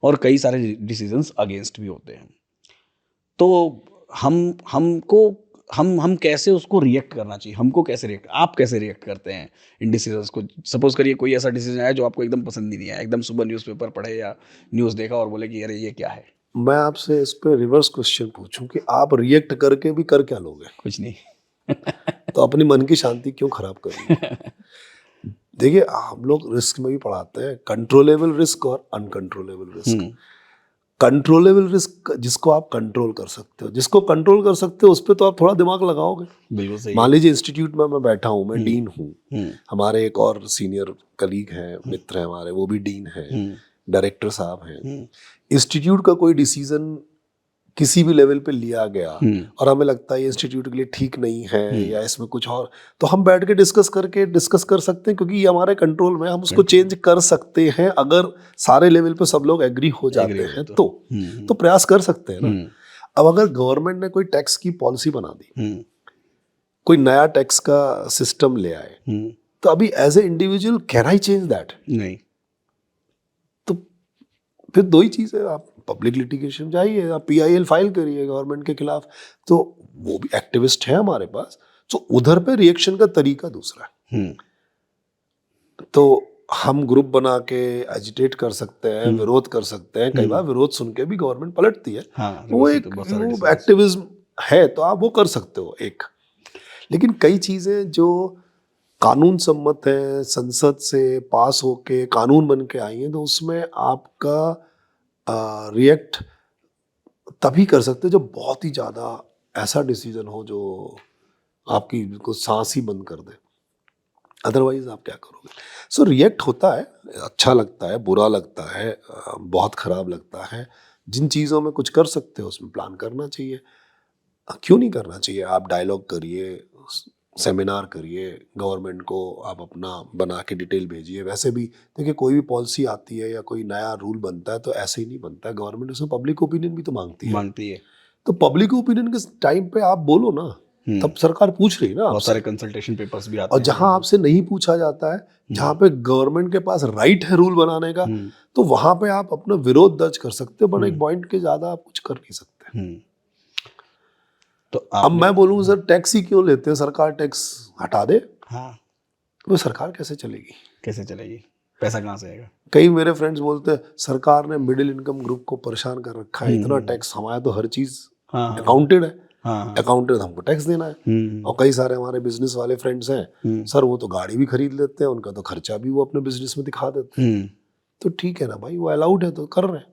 और कई सारे डिसीजंस अगेंस्ट भी होते हैं। तो हम कैसे उसको रिएक्ट करना चाहिए, हमको कैसे आप कैसे रिएक्ट करते हैं इन डिसीजंस को? सपोज करिए कोई ऐसा डिसीजन आया जो आपको एकदम पसंद ही नहीं आया, एकदम सुबह न्यूज़पेपर पढ़े या न्यूज़ देखा और बोले कि अरे ये क्या है। मैं आपसे इस पे रिवर्स क्वेश्चन पूछूं कि आप रिएक्ट करके भी कर क्या लोगे? कुछ नहीं। तो अपनी मन की शांति क्यों खराब करोगे? देखिए, हम लोग रिस्क में भी पढ़ाते हैं, कंट्रोलेबल रिस्क और अनकंट्रोलेबल रिस्क। कंट्रोलेबल रिस्क जिसको आप कंट्रोल कर सकते हो, जिसको कंट्रोल कर सकते हो उस पर तो आप थोड़ा दिमाग लगाओगे। बिल्कुल सही। मान लीजिए इंस्टीट्यूट में मैं बैठा हूँ, मैं डीन हूँ, हमारे एक और सीनियर कलीग हैं, मित्र हैं हमारे, वो भी डीन हैं, डायरेक्टर साहब हैं। इंस्टीट्यूट का कोई डिसीजन किसी भी लेवल पे लिया गया और हमें लगता है ये इंस्टीट्यूट के लिए ठीक नहीं है या इसमें कुछ और, तो हम बैठ के डिस्कस कर सकते हैं, क्योंकि ये हमारे कंट्रोल में, हम उसको चेंज कर सकते हैं। अगर सारे लेवल पे सब लोग एग्री हो जाते हैं तो प्रयास कर सकते हैं ना। अब अगर गवर्नमेंट ने कोई टैक्स की पॉलिसी बना दी, कोई नया टैक्स का सिस्टम ले आए, तो अभी as a individual can I change that? नहीं। तो फिर दो ही चीज़ है, आप पब्लिक लिटिगेशन जाइए, आप PIL फाइल करिए गवर्नमेंट के खिलाफ, तो वो भी एक्टिविस्ट है हमारे पास, तो उधर पे रिएक्शन का तरीका दूसरा है। तो हम ग्रुप बना के एजिटेट कर सकते हैं, विरोध कर सकते हैं, कई बार विरोध सुन के भी गवर्नमेंट पलटती है। हाँ, वो एक एक्टिविज्म है, तो आप वो कर सकते हो एक। लेकिन कई चीज़ें जो कानून सम्मत है, संसद से पास होके कानून बन के आई हैं, तो उसमें आपका रिएक्ट तभी कर सकते हो जब बहुत ही ज़्यादा ऐसा डिसीजन हो जो आपकी को सांस ही बंद कर दे, अदरवाइज आप क्या करोगे? सो रिएक्ट होता है, अच्छा लगता है, बुरा लगता है, बहुत ख़राब लगता है। जिन चीज़ों में कुछ कर सकते हो उसमें प्लान करना चाहिए। क्यों नहीं करना चाहिए? आप डायलॉग करिए, सेमिनार करिए, गवर्नमेंट को आप अपना बना के डिटेल भेजिए। वैसे भी देखिए, कोई भी पॉलिसी आती है या कोई नया रूल बनता है तो ऐसे ही नहीं बनता है, गवर्नमेंट उसमें पब्लिक ओपिनियन भी तो मांगती है। तो पब्लिक ओपिनियन के टाइम पे आप बोलो ना, तब सरकार पूछ रही है ना, बहुत सारे कंसल्टेशन पेपर्स भी आते हैं। हैं। और जहां आपसे नहीं पूछा जाता है, जहां पे गवर्नमेंट के पास राइट है रूल बनाने का, तो वहां पे आप अपना विरोध दर्ज कर सकते हो, बट एक पॉइंट के ज्यादा आप कुछ कर नहीं सकते। तो अब मैं बोलूँ सर, टैक्स ही क्यों लेते हैं, सरकार टैक्स हटा दे, हाँ, तो सरकार कैसे चलेगी? पैसा कहाँ से आएगा? कई मेरे फ्रेंड्स बोलते हैं सरकार ने मिडिल इनकम ग्रुप को परेशान कर रखा है, इतना टैक्स, हमारे तो हर चीज अकाउंटेड है, अकाउंटेड हमको टैक्स देना है। और कई सारे हमारे बिजनेस वाले फ्रेंड्स हैं, सर वो तो गाड़ी भी खरीद लेते हैं, उनका तो खर्चा भी वो अपने बिजनेस में दिखा देते हैं। तो ठीक है ना भाई, वो अलाउड है तो कर रहे हैं।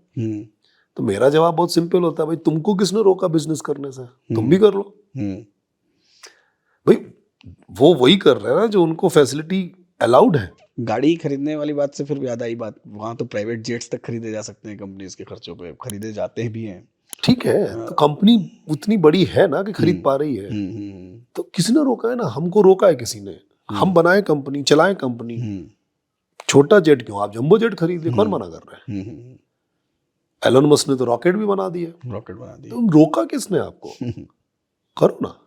तो मेरा जवाब बहुत सिंपल होता है, भाई तुमको किसने रोका बिजनेस करने से, तुम भी कर लो। भाई वो वही कर रहे हैं ना जो उनको फैसिलिटी अलाउड है। गाड़ी खरीदने वाली बात से फिर याद आई बात, वहां तो प्राइवेट जेट्स तक खरीदे जा सकते हैं, कंपनीज के खर्चों पे खरीदे जाते भी हैं। ठीक है, तो कंपनी उतनी बड़ी है ना कि खरीद पा रही है, हम्म, तो किसी ने रोका है ना, हमको रोका है किसी ने, हम बनाए कंपनी, चलाएं कंपनी। छोटा जेट क्यों, आप जंबो जेट खरीदिए, कौन मना कर रहा है? एलन मस्क ने तो रॉकेट भी बना दिया, रॉकेट बना दिया। तो रोका किसने आपको? करो ना।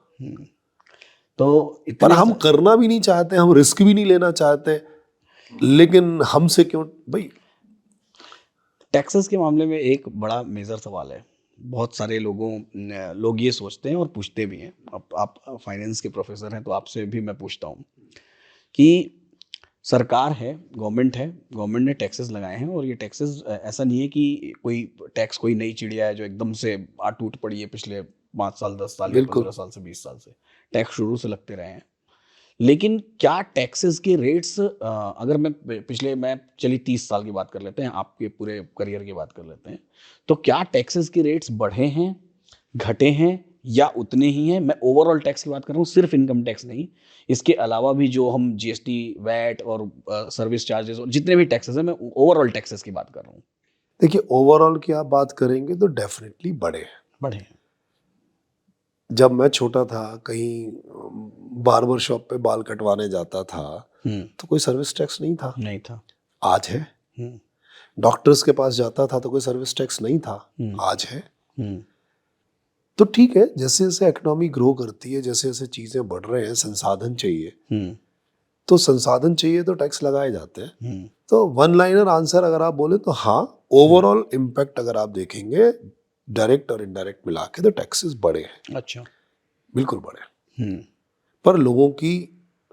तो पर हम करना भी नहीं चाहते, हम रिस्क भी नहीं लेना चाहते, लेकिन हमसे क्यों भाई? टैक्सेस के मामले में एक बड़ा मेजर सवाल है। बहुत सारे लोग ये सोचते हैं और पूछते भी हैं, अब आप फाइनेंस के प्रोफेसर हैं तो आपसे भी मैं पूछता हूँ कि सरकार है, गवर्नमेंट ने टैक्सेस लगाए हैं, और ये टैक्सेस ऐसा नहीं है कि कोई टैक्स कोई नई चिड़िया है जो एकदम से आ टूट पड़ी है पिछले 5 साल 10 साल या 15 साल से 20 साल से। टैक्स शुरू से लगते रहे हैं। लेकिन क्या टैक्सेस के रेट्स, अगर मैं चलिए 30 साल की बात कर लेते हैं, आपके पूरे करियर की बात कर लेते हैं, तो क्या टैक्सेस के रेट्स बढ़े हैं, घटे हैं, या उतने ही हैं? मैं ओवरऑल टैक्स की बात कर रहा हूँ, सिर्फ इनकम टैक्स नहीं, इसके अलावा भी जो हम जीएसटी, वैट और सर्विस चार्जेस और जितने भी टैक्सेस हैं, मैं ओवरऑल टैक्सेस की बात कर रहा हूँ। देखिए, ओवरऑल की आप बात करेंगे तो डेफिनेटली बढ़े हैं। बढ़े हैं। जब मैं छोटा था, कहीं बार्बर शॉप पे बाल कटवाने जाता था, तो कोई सर्विस टैक्स नहीं था। नहीं था। आज है। डॉक्टर्स के पास जाता था तो कोई सर्विस टैक्स नहीं था। आज है। तो ठीक है, जैसे जैसे इकोनॉमी ग्रो करती है, जैसे जैसे चीजें बढ़ रहे हैं, संसाधन चाहिए, तो संसाधन चाहिए तो टैक्स लगाए जाते हैं। तो वन लाइनर आंसर अगर आप बोले तो हाँ, ओवरऑल इम्पैक्ट अगर आप देखेंगे डायरेक्ट और इनडायरेक्ट मिला के, तो टैक्सेस बढ़े हैं। अच्छा। बिल्कुल बढ़े। पर लोगों की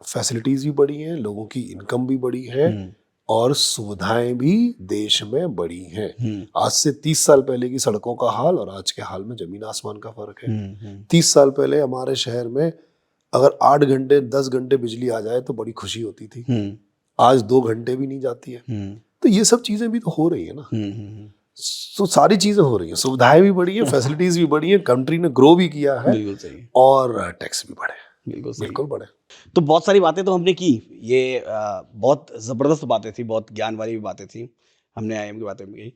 फैसिलिटीज भी बढ़ी हैं, लोगों की इनकम भी बढ़ी है, और सुविधाएं भी देश में बढ़ी हैं। आज से 30 साल पहले की सड़कों का हाल और आज के हाल में जमीन आसमान का फर्क है। 30 साल पहले हमारे शहर में अगर 8 घंटे 10 घंटे बिजली आ जाए तो बड़ी खुशी होती थी। आज 2 घंटे भी नहीं जाती है। तो ये सब चीजें भी तो हो रही है ना। तो सारी चीजें हो रही हैं, सुविधाएं भी बढ़ी हैं, फैसिलिटीज भी बढ़ी हैं, कंट्री ने ग्रो भी किया है, और टैक्स भी बढ़े। बिल्कुल बढ़े। तो बहुत सारी बातें तो हमने की, ये बहुत ज़बरदस्त बातें थी, बहुत ज्ञान वाली भी बातें थी, हमने आईएम की बातें भी की।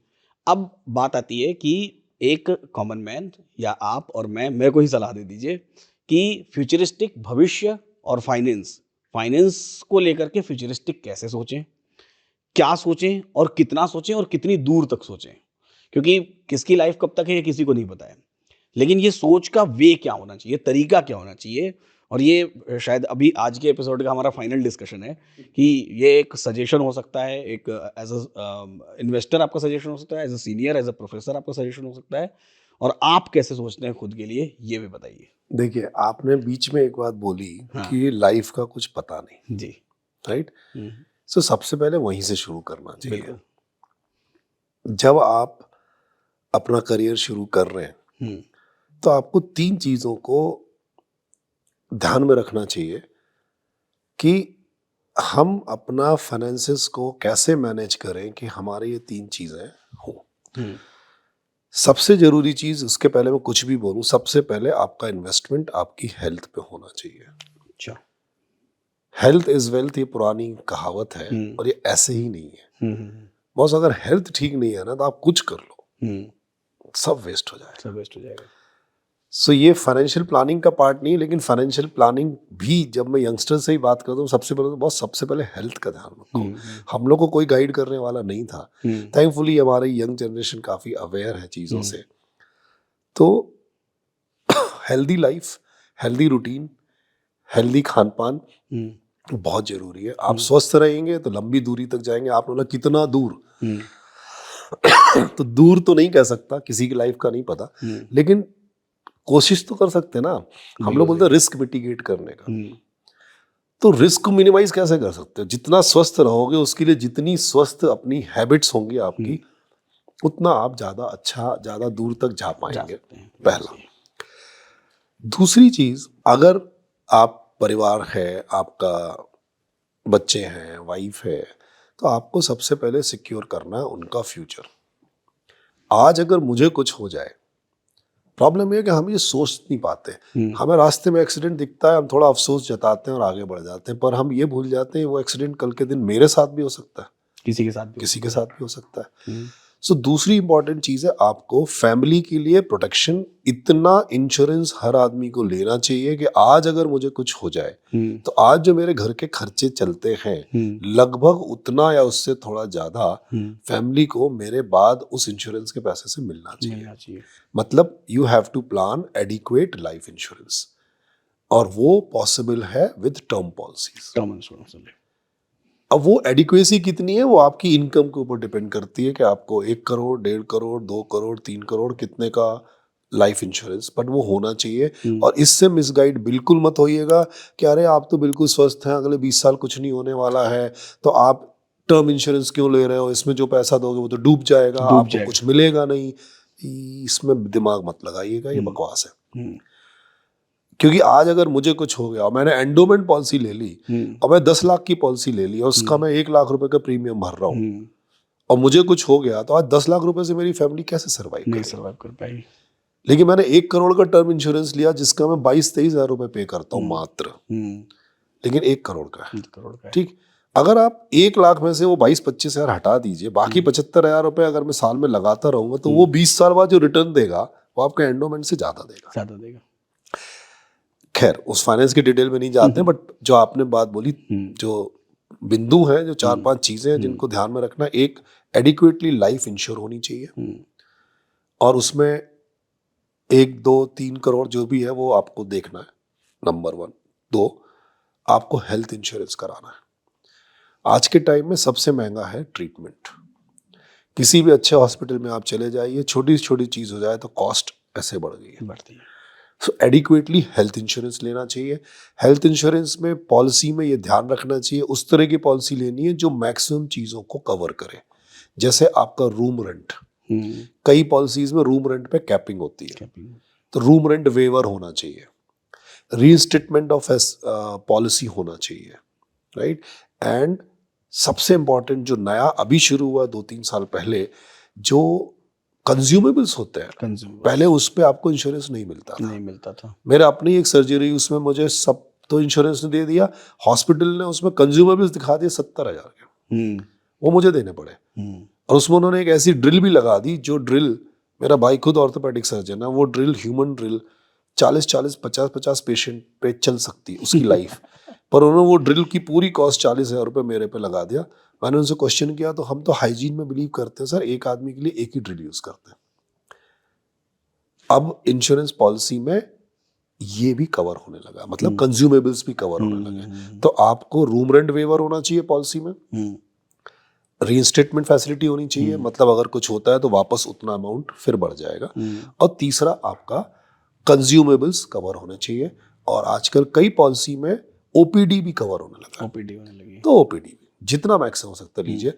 अब बात आती है कि एक कॉमन मैन या आप और मैं, मेरे को ही सलाह दे दीजिए कि फ्यूचरिस्टिक भविष्य और फाइनेंस को लेकर के फ्यूचरिस्टिक कैसे सोचें, क्या सोचें और कितना सोचें और कितनी दूर तक सोचें, क्योंकि किसकी लाइफ कब तक है ये किसी को नहीं पता है। लेकिन ये सोच का वे क्या होना चाहिए, तरीका क्या होना चाहिए, और ये शायद अभी आज के एपिसोड का हमारा फाइनल डिस्कशन है कि ये एक सजेशन हो सकता है, एक एज अ इन्वेस्टर आपका सजेशन हो सकता है, as a senior, as a professor आपका सजेशन हो सकता है, और आप कैसे सोचते हैं खुद के लिए, ये भी बताइए। देखिए, आपने बीच में एक बात बोली कि लाइफ का कुछ पता नहीं जी। राइट। सो सबसे पहले वहीं से शुरू करना चाहिए। बिल्कुल। जब आप अपना करियर शुरू कर रहे हैं तो आपको 3 चीजों को ध्यान में रखना चाहिए कि हम अपना फाइनेंसेस को कैसे मैनेज करें कि हमारे ये 3 चीजें हों। सबसे जरूरी चीज, उसके पहले मैं कुछ भी बोलूं, सबसे पहले आपका इन्वेस्टमेंट आपकी हेल्थ पे होना चाहिए। अच्छा। हेल्थ इज वेल्थ, ये पुरानी कहावत है, और ये ऐसे ही नहीं है। बॉस, अगर हेल्थ ठीक नहीं है ना तो आप कुछ कर लो, सब वेस्ट हो जाएगा। सो ये फाइनेंशियल प्लानिंग का पार्ट नहीं, लेकिन फाइनेंशियल प्लानिंग भी जब मैं यंगस्टर से ही बात करता हूँ, सबसे पहले तो बहुत सबसे पहले हेल्थ का ध्यान रखो। हम लोग को कोई गाइड करने वाला नहीं था। थैंकफुली हमारी यंग जनरेशन काफी अवेयर है चीजों से। तो healthy life, healthy routine, healthy Khan पान बहुत जरूरी है। आप स्वस्थ रहेंगे तो लंबी दूरी तक जाएंगे। आप बोला कितना दूर, तो दूर तो नहीं कह सकता, किसी की लाइफ का नहीं पता, लेकिन कोशिश तो कर सकते हैं ना। हम लोग बोलते हैं रिस्क मिटिगेट करने का। तो रिस्क को मिनिमाइज कैसे कर सकते हो? जितना स्वस्थ रहोगे, उसके लिए जितनी स्वस्थ अपनी हैबिट्स होंगी आपकी, उतना आप ज्यादा अच्छा, ज्यादा दूर तक जा पाएंगे। पहला। दूसरी चीज, अगर आप परिवार है, आपका बच्चे हैं, वाइफ है, तो आपको सबसे पहले सिक्योर करना है उनका फ्यूचर। आज अगर मुझे कुछ हो जाए, प्रॉब्लम ये है कि हम ये सोच नहीं पाते। हमें रास्ते में एक्सीडेंट दिखता है, हम थोड़ा अफसोस जताते हैं और आगे बढ़ जाते हैं, पर हम ये भूल जाते हैं वो एक्सीडेंट कल के दिन मेरे साथ भी हो सकता है, किसी के साथ भी किसी के साथ भी हो सकता है। सो दूसरी इंपॉर्टेंट चीज है, आपको फैमिली के लिए प्रोटेक्शन, इतना इंश्योरेंस हर आदमी को लेना चाहिए कि आज अगर मुझे कुछ हो जाए तो आज जो मेरे घर के खर्चे चलते हैं लगभग उतना या उससे थोड़ा ज्यादा फैमिली को मेरे बाद उस इंश्योरेंस के पैसे से मिलना चाहिए। मतलब you have to plan adequate life insurance, और वो पॉसिबल है with term policies. Term insurance. अब वो एडिक्वेसी कितनी है वो आपकी इनकम के ऊपर डिपेंड करती है कि आपको 1 करोड़, 1.5 करोड़, 2 करोड़, 3 करोड़ कितने का लाइफ इंश्योरेंस, बट वो होना चाहिए। और इससे मिसगाइड बिल्कुल मत होइएगा कि अरे आप तो बिल्कुल स्वस्थ हैं, अगले 20 साल कुछ नहीं होने वाला है, तो आप टर्म इंश्योरेंस क्यों ले रहे हो, इसमें जो पैसा दोगे वो तो डूब जाएगा, आपको कुछ मिलेगा नहीं। इसमें दिमाग मत लगाइएगा, ये बकवास है। क्योंकि आज अगर मुझे कुछ हो गया और मैंने एंडोमेंट पॉलिसी ले ली और मैं 10 लाख की पॉलिसी ले ली और उसका मैं 1 लाख रुपए का प्रीमियम भर रहा हूँ और मुझे कुछ हो गया, तो आज 10 लाख रुपए से मेरी फैमिली कैसे सर्वाइव कर पाएगी। लेकिन मैंने 1 करोड़ का टर्म इंश्योरेंस लिया जिसका मैं 22-23 हजार रुपए पे करता हूँ मात्र, लेकिन 1 करोड़ का है। ठीक, अगर आप 1 लाख में से वो 22-25 हजार हटा दीजिए, बाकी 75 हजार रुपए अगर मैं साल में लगाता रहूंगा तो वो 20 साल बाद जो रिटर्न देगा वो आपका एंडोमेंट से ज्यादा देगा। खैर उस फाइनेंस के डिटेल में नहीं जाते हैं, बट जो आपने बात बोली, जो बिंदु हैं, जो 4-5 चीजें हैं जिनको ध्यान में रखना, एक एडिक्वेटली लाइफ इंश्योर होनी चाहिए और उसमें 1, 2, 3 करोड़ जो भी है वो आपको देखना है, नंबर 1। 2, आपको हेल्थ इंश्योरेंस कराना है। आज के टाइम में सबसे महंगा है ट्रीटमेंट। किसी भी अच्छे हॉस्पिटल में आप चले जाइए, छोटी से छोटी चीज हो जाए तो कॉस्ट ऐसे बढ़ गई है, बढ़ती है। सो एडिक्वेटली हेल्थ इंश्योरेंस लेना चाहिए। हेल्थ इंश्योरेंस में पॉलिसी में ये ध्यान रखना चाहिए, उस तरह की पॉलिसी लेनी है जो मैक्सिमम चीज़ों को कवर करे। जैसे आपका रूम रेंट, कई पॉलिसीज में रूम रेंट पे कैपिंग होती है, तो रूम रेंट वेवर होना चाहिए। रीइंस्टेटमेंट ऑफ पॉलिसी होना चाहिए, राइट। एंड सबसे इंपॉर्टेंट जो नया अभी शुरू हुआ 2-3 साल पहले, जो कंज्यूमेबल्स होते हैं, पहले उस पे आपको इंश्योरेंस नहीं मिलता था। मेरा अपनी एक सर्जरी, उसमें मुझे सब तो इंश्योरेंस ने दे दिया, हॉस्पिटल ने उसमें कंज्यूमेबल्स दिखा दिए 70,000 के, वो मुझे देने पड़े। और उसमें उन्होंने एक ऐसी ड्रिल भी लगा दी, जो ड्रिल, मेरा भाई खुद ऑर्थोपेडिक सर्जन है, वो ड्रिल, ह्यूमन ड्रिल 40-40, 50-50 पेशेंट पे चल सकती है उसकी लाइफ, पर उन्होंने वो ड्रिल की पूरी कॉस्ट 40,000 रुपये मेरे पे लगा दिया। मैंने उनसे क्वेश्चन किया, तो हम तो हाइजीन में बिलीव करते हैं सर, एक आदमी के लिए एक ही ड्रिल यूज करते हैं। अब इंश्योरेंस पॉलिसी में ये भी कवर होने लगा, मतलब कंज्यूमेबल्स भी कवर होने लगे। तो आपको रूम रेंट वेवर होना चाहिए पॉलिसी में, रीइंस्टेटमेंट फैसिलिटी होनी चाहिए, मतलब अगर कुछ होता है तो वापस उतना अमाउंट फिर बढ़ जाएगा। और तीसरा, आपका कंज्यूमेबल्स कवर होने चाहिए। और आजकल कई पॉलिसी में ओपीडी भी कवर होने लगा, तो ओपीडी जितना मैक्सिमम हो सकता लीजिए।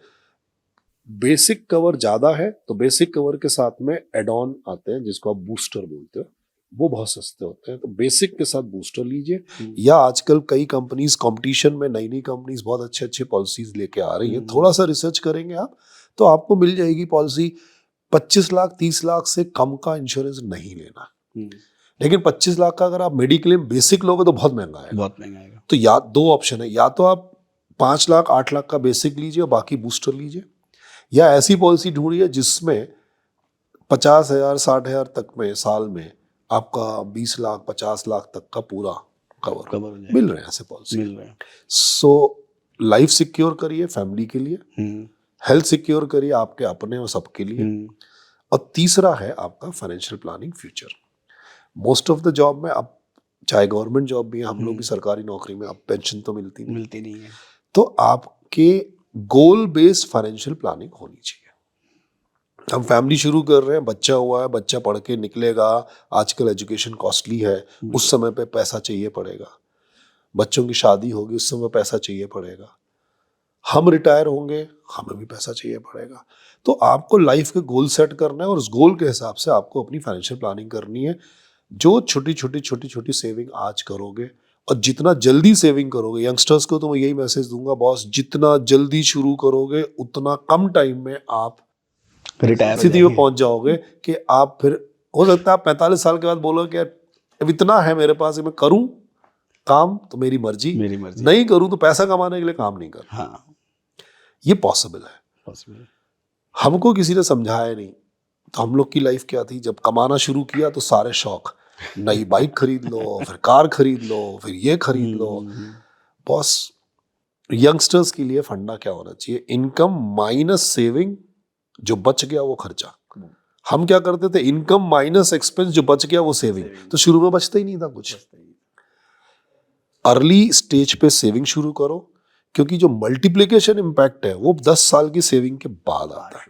बेसिक कवर ज्यादा है तो बेसिक कवर के साथ में एड ऑन आते हैं जिसको आप बूस्टर बोलते हो, वो बहुत सस्ते होते हैं, तो बेसिक के साथ बूस्टर लीजिए। या आजकल कई कंपनीज कंपटीशन में, नई नई कंपनीज बहुत अच्छे अच्छे पॉलिसीज लेके आ रही हैं, थोड़ा सा रिसर्च करेंगे आप तो आपको मिल जाएगी पॉलिसी। 25 लाख 30 लाख से कम का इंश्योरेंस नहीं लेना, लेकिन 25 लाख का अगर आप मेडिक्लेम बेसिक लोगे तो बहुत महंगा है। तो या 2 ऑप्शन है, या तो आप 5 लाख 8 लाख का बेसिक लीजिए और बाकी बूस्टर लीजिए, या ऐसी पॉलिसी ढूंढिए जिसमें 50,000 60,000 तक में साल में आपका 20 लाख 50 लाख तक का पूरा कवर मिल रहे हैं, ऐसे पॉलिसी मिल रहे हैं। सो लाइफ सिक्योर करिए फैमिली के लिए, हेल्थ सिक्योर करिए आपके अपने और सबके लिए, और तीसरा है आपका financial planning future. Most of the job में, अब चाहे गवर्नमेंट जॉब भी है, हम लोग भी सरकारी नौकरी में, अब पेंशन तो मिलती नहीं है, तो आपके गोल बेस्ड फाइनेंशियल प्लानिंग होनी चाहिए। हम फैमिली शुरू कर रहे हैं, बच्चा हुआ है, बच्चा पढ़ के निकलेगा, आजकल एजुकेशन कॉस्टली है, उस समय पे पैसा चाहिए पड़ेगा। बच्चों की शादी होगी, उस समय पैसा चाहिए पड़ेगा। हम रिटायर होंगे, हमें भी पैसा चाहिए पड़ेगा। तो आपको लाइफ के गोल सेट करना है और उस गोल के हिसाब से आपको अपनी फाइनेंशियल प्लानिंग करनी है। जो छोटी छोटी सेविंग आज करोगे और जितना जल्दी सेविंग करोगे, यंगस्टर्स को तो मैं यही मैसेज दूंगा बॉस, जितना जल्दी शुरू करोगे उतना कम टाइम में आप रिटायर स्थिति में पहुंच जाओगे कि आप फिर हो सकता है आप 45 साल के बाद बोलो कि यार अब इतना है मेरे पास कि मैं करूं काम तो मेरी मर्जी, नहीं करूं तो पैसा कमाने के लिए काम नहीं कर। हाँ, ये पॉसिबल है। पॉसिबल। हमको किसी ने समझाया नहीं, तो हम लोग की लाइफ क्या थी, जब कमाना शुरू किया तो सारे शौक, नई बाइक खरीद लो, फिर कार खरीद लो, फिर ये खरीद लो। बॉस, यंगस्टर्स के लिए फंडा क्या होना चाहिए, इनकम माइनस सेविंग, जो बच गया वो खर्चा। हम क्या करते थे, इनकम माइनस एक्सपेंस, जो बच गया वो सेविंग। तो शुरू में बचता ही नहीं था कुछ। अर्ली स्टेज पे सेविंग शुरू करो, क्योंकि जो मल्टीप्लिकेशन इम्पैक्ट है वो 10 साल की सेविंग के बाद आता है।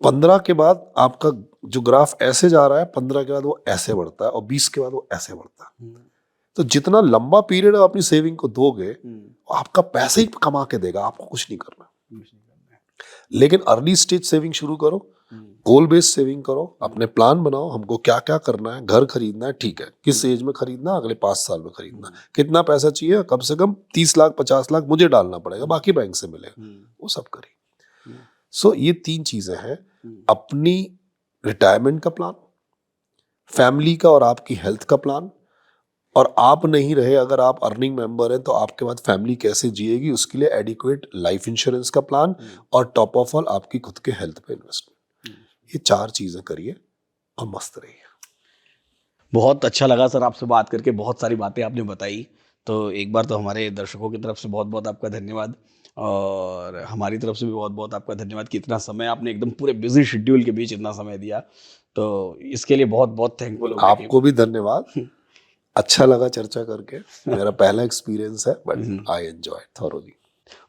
15 के बाद आपका जो ग्राफ ऐसे जा रहा है, 15 के बाद वो ऐसे बढ़ता है और 20 के बाद वो ऐसे बढ़ता है। तो जितना लंबा पीरियड आप अपनी सेविंग को दोगे, आपका पैसे ही कमा के देगा, आपको कुछ नहीं करना। लेकिन अर्ली स्टेज सेविंग शुरू करो, गोल बेस्ड सेविंग करो, अपने प्लान बनाओ, हमको क्या क्या करना है। घर खरीदना है, ठीक है, किस एज में खरीदना, अगले 5 साल में खरीदना, कितना पैसा चाहिए, कम से कम 30 लाख 50 लाख मुझे डालना पड़ेगा, बाकी बैंक से मिलेगा, वो सब करिए। सो ये 3 चीजें हैं, अपनी रिटायरमेंट का प्लान, फैमिली का और आपकी हेल्थ का प्लान, और आप नहीं रहे अगर आप अर्निंग मेंबर हैं तो आपके बाद फैमिली कैसे जिएगी, उसके लिए एडिक्वेट लाइफ इंश्योरेंस का प्लान, और टॉप ऑफ ऑल आपकी खुद के हेल्थ पे इन्वेस्टमेंट। ये 4 चीजें करिए और मस्त रहिए। बहुत अच्छा लगा सर आपसे बात करके, बहुत सारी बातें आपने बताई। तो एक बार तो हमारे दर्शकों की तरफ से बहुत बहुत आपका धन्यवाद, और हमारी तरफ से भी बहुत बहुत आपका धन्यवाद कि इतना समय आपने एकदम पूरे बिजी शेड्यूल के बीच इतना समय दिया, तो इसके लिए बहुत बहुत थैंकफुल हूँ। आपको भी धन्यवाद, अच्छा लगा चर्चा करके, मेरा पहला एक्सपीरियंस है, बट आई एंजॉय थॉरोली।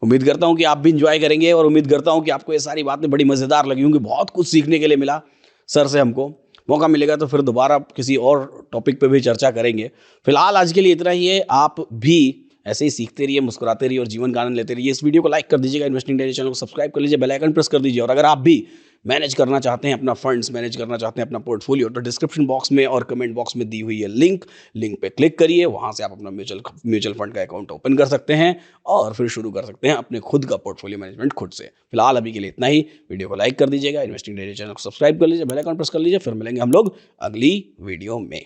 उम्मीद करता हूँ कि आप भी इंजॉय करेंगे, और उम्मीद करता हूँ कि आपको ये सारी बातें बड़ी मज़ेदार लगी होंगी, बहुत कुछ सीखने के लिए मिला सर से। हमको मौका मिलेगा तो फिर दोबारा किसी और टॉपिक पे भी चर्चा करेंगे। फिलहाल आज के लिए इतना ही है। आप भी ऐसे ही सीखते रहिए, मुस्कुराते रहिए और जीवन का आनंद लेते रहिए। इस वीडियो को लाइक कर दीजिएगा, इन्वेस्टिंग डायरी चैनल को सब्सक्राइब कर लीजिए, बेल आइकन प्रेस कर दीजिए। और अगर आप भी मैनेज करना चाहते हैं, अपना फंड्स मैनेज करना चाहते हैं, अपना पोर्टफोलियो, तो डिस्क्रिप्शन बॉक्स में और कमेंट बॉक्स में दी हुई है लिंक पे क्लिक करिए। वहां से आप अपना म्यूचुअल फंड का अकाउंट ओपन कर सकते हैं और फिर शुरू कर सकते हैं अपने खुद का पोर्टफोलियो मैनेजमेंट खुद से। फिलहाल अभी के लिए इतना ही। वीडियो को लाइक कर दीजिएगा, इन्वेस्टिंग डायरी चैनल को सब्सक्राइब कर लीजिए, बेल आइकन प्रेस कर लीजिए। फिर मिलेंगे हम लोग अगली वीडियो में।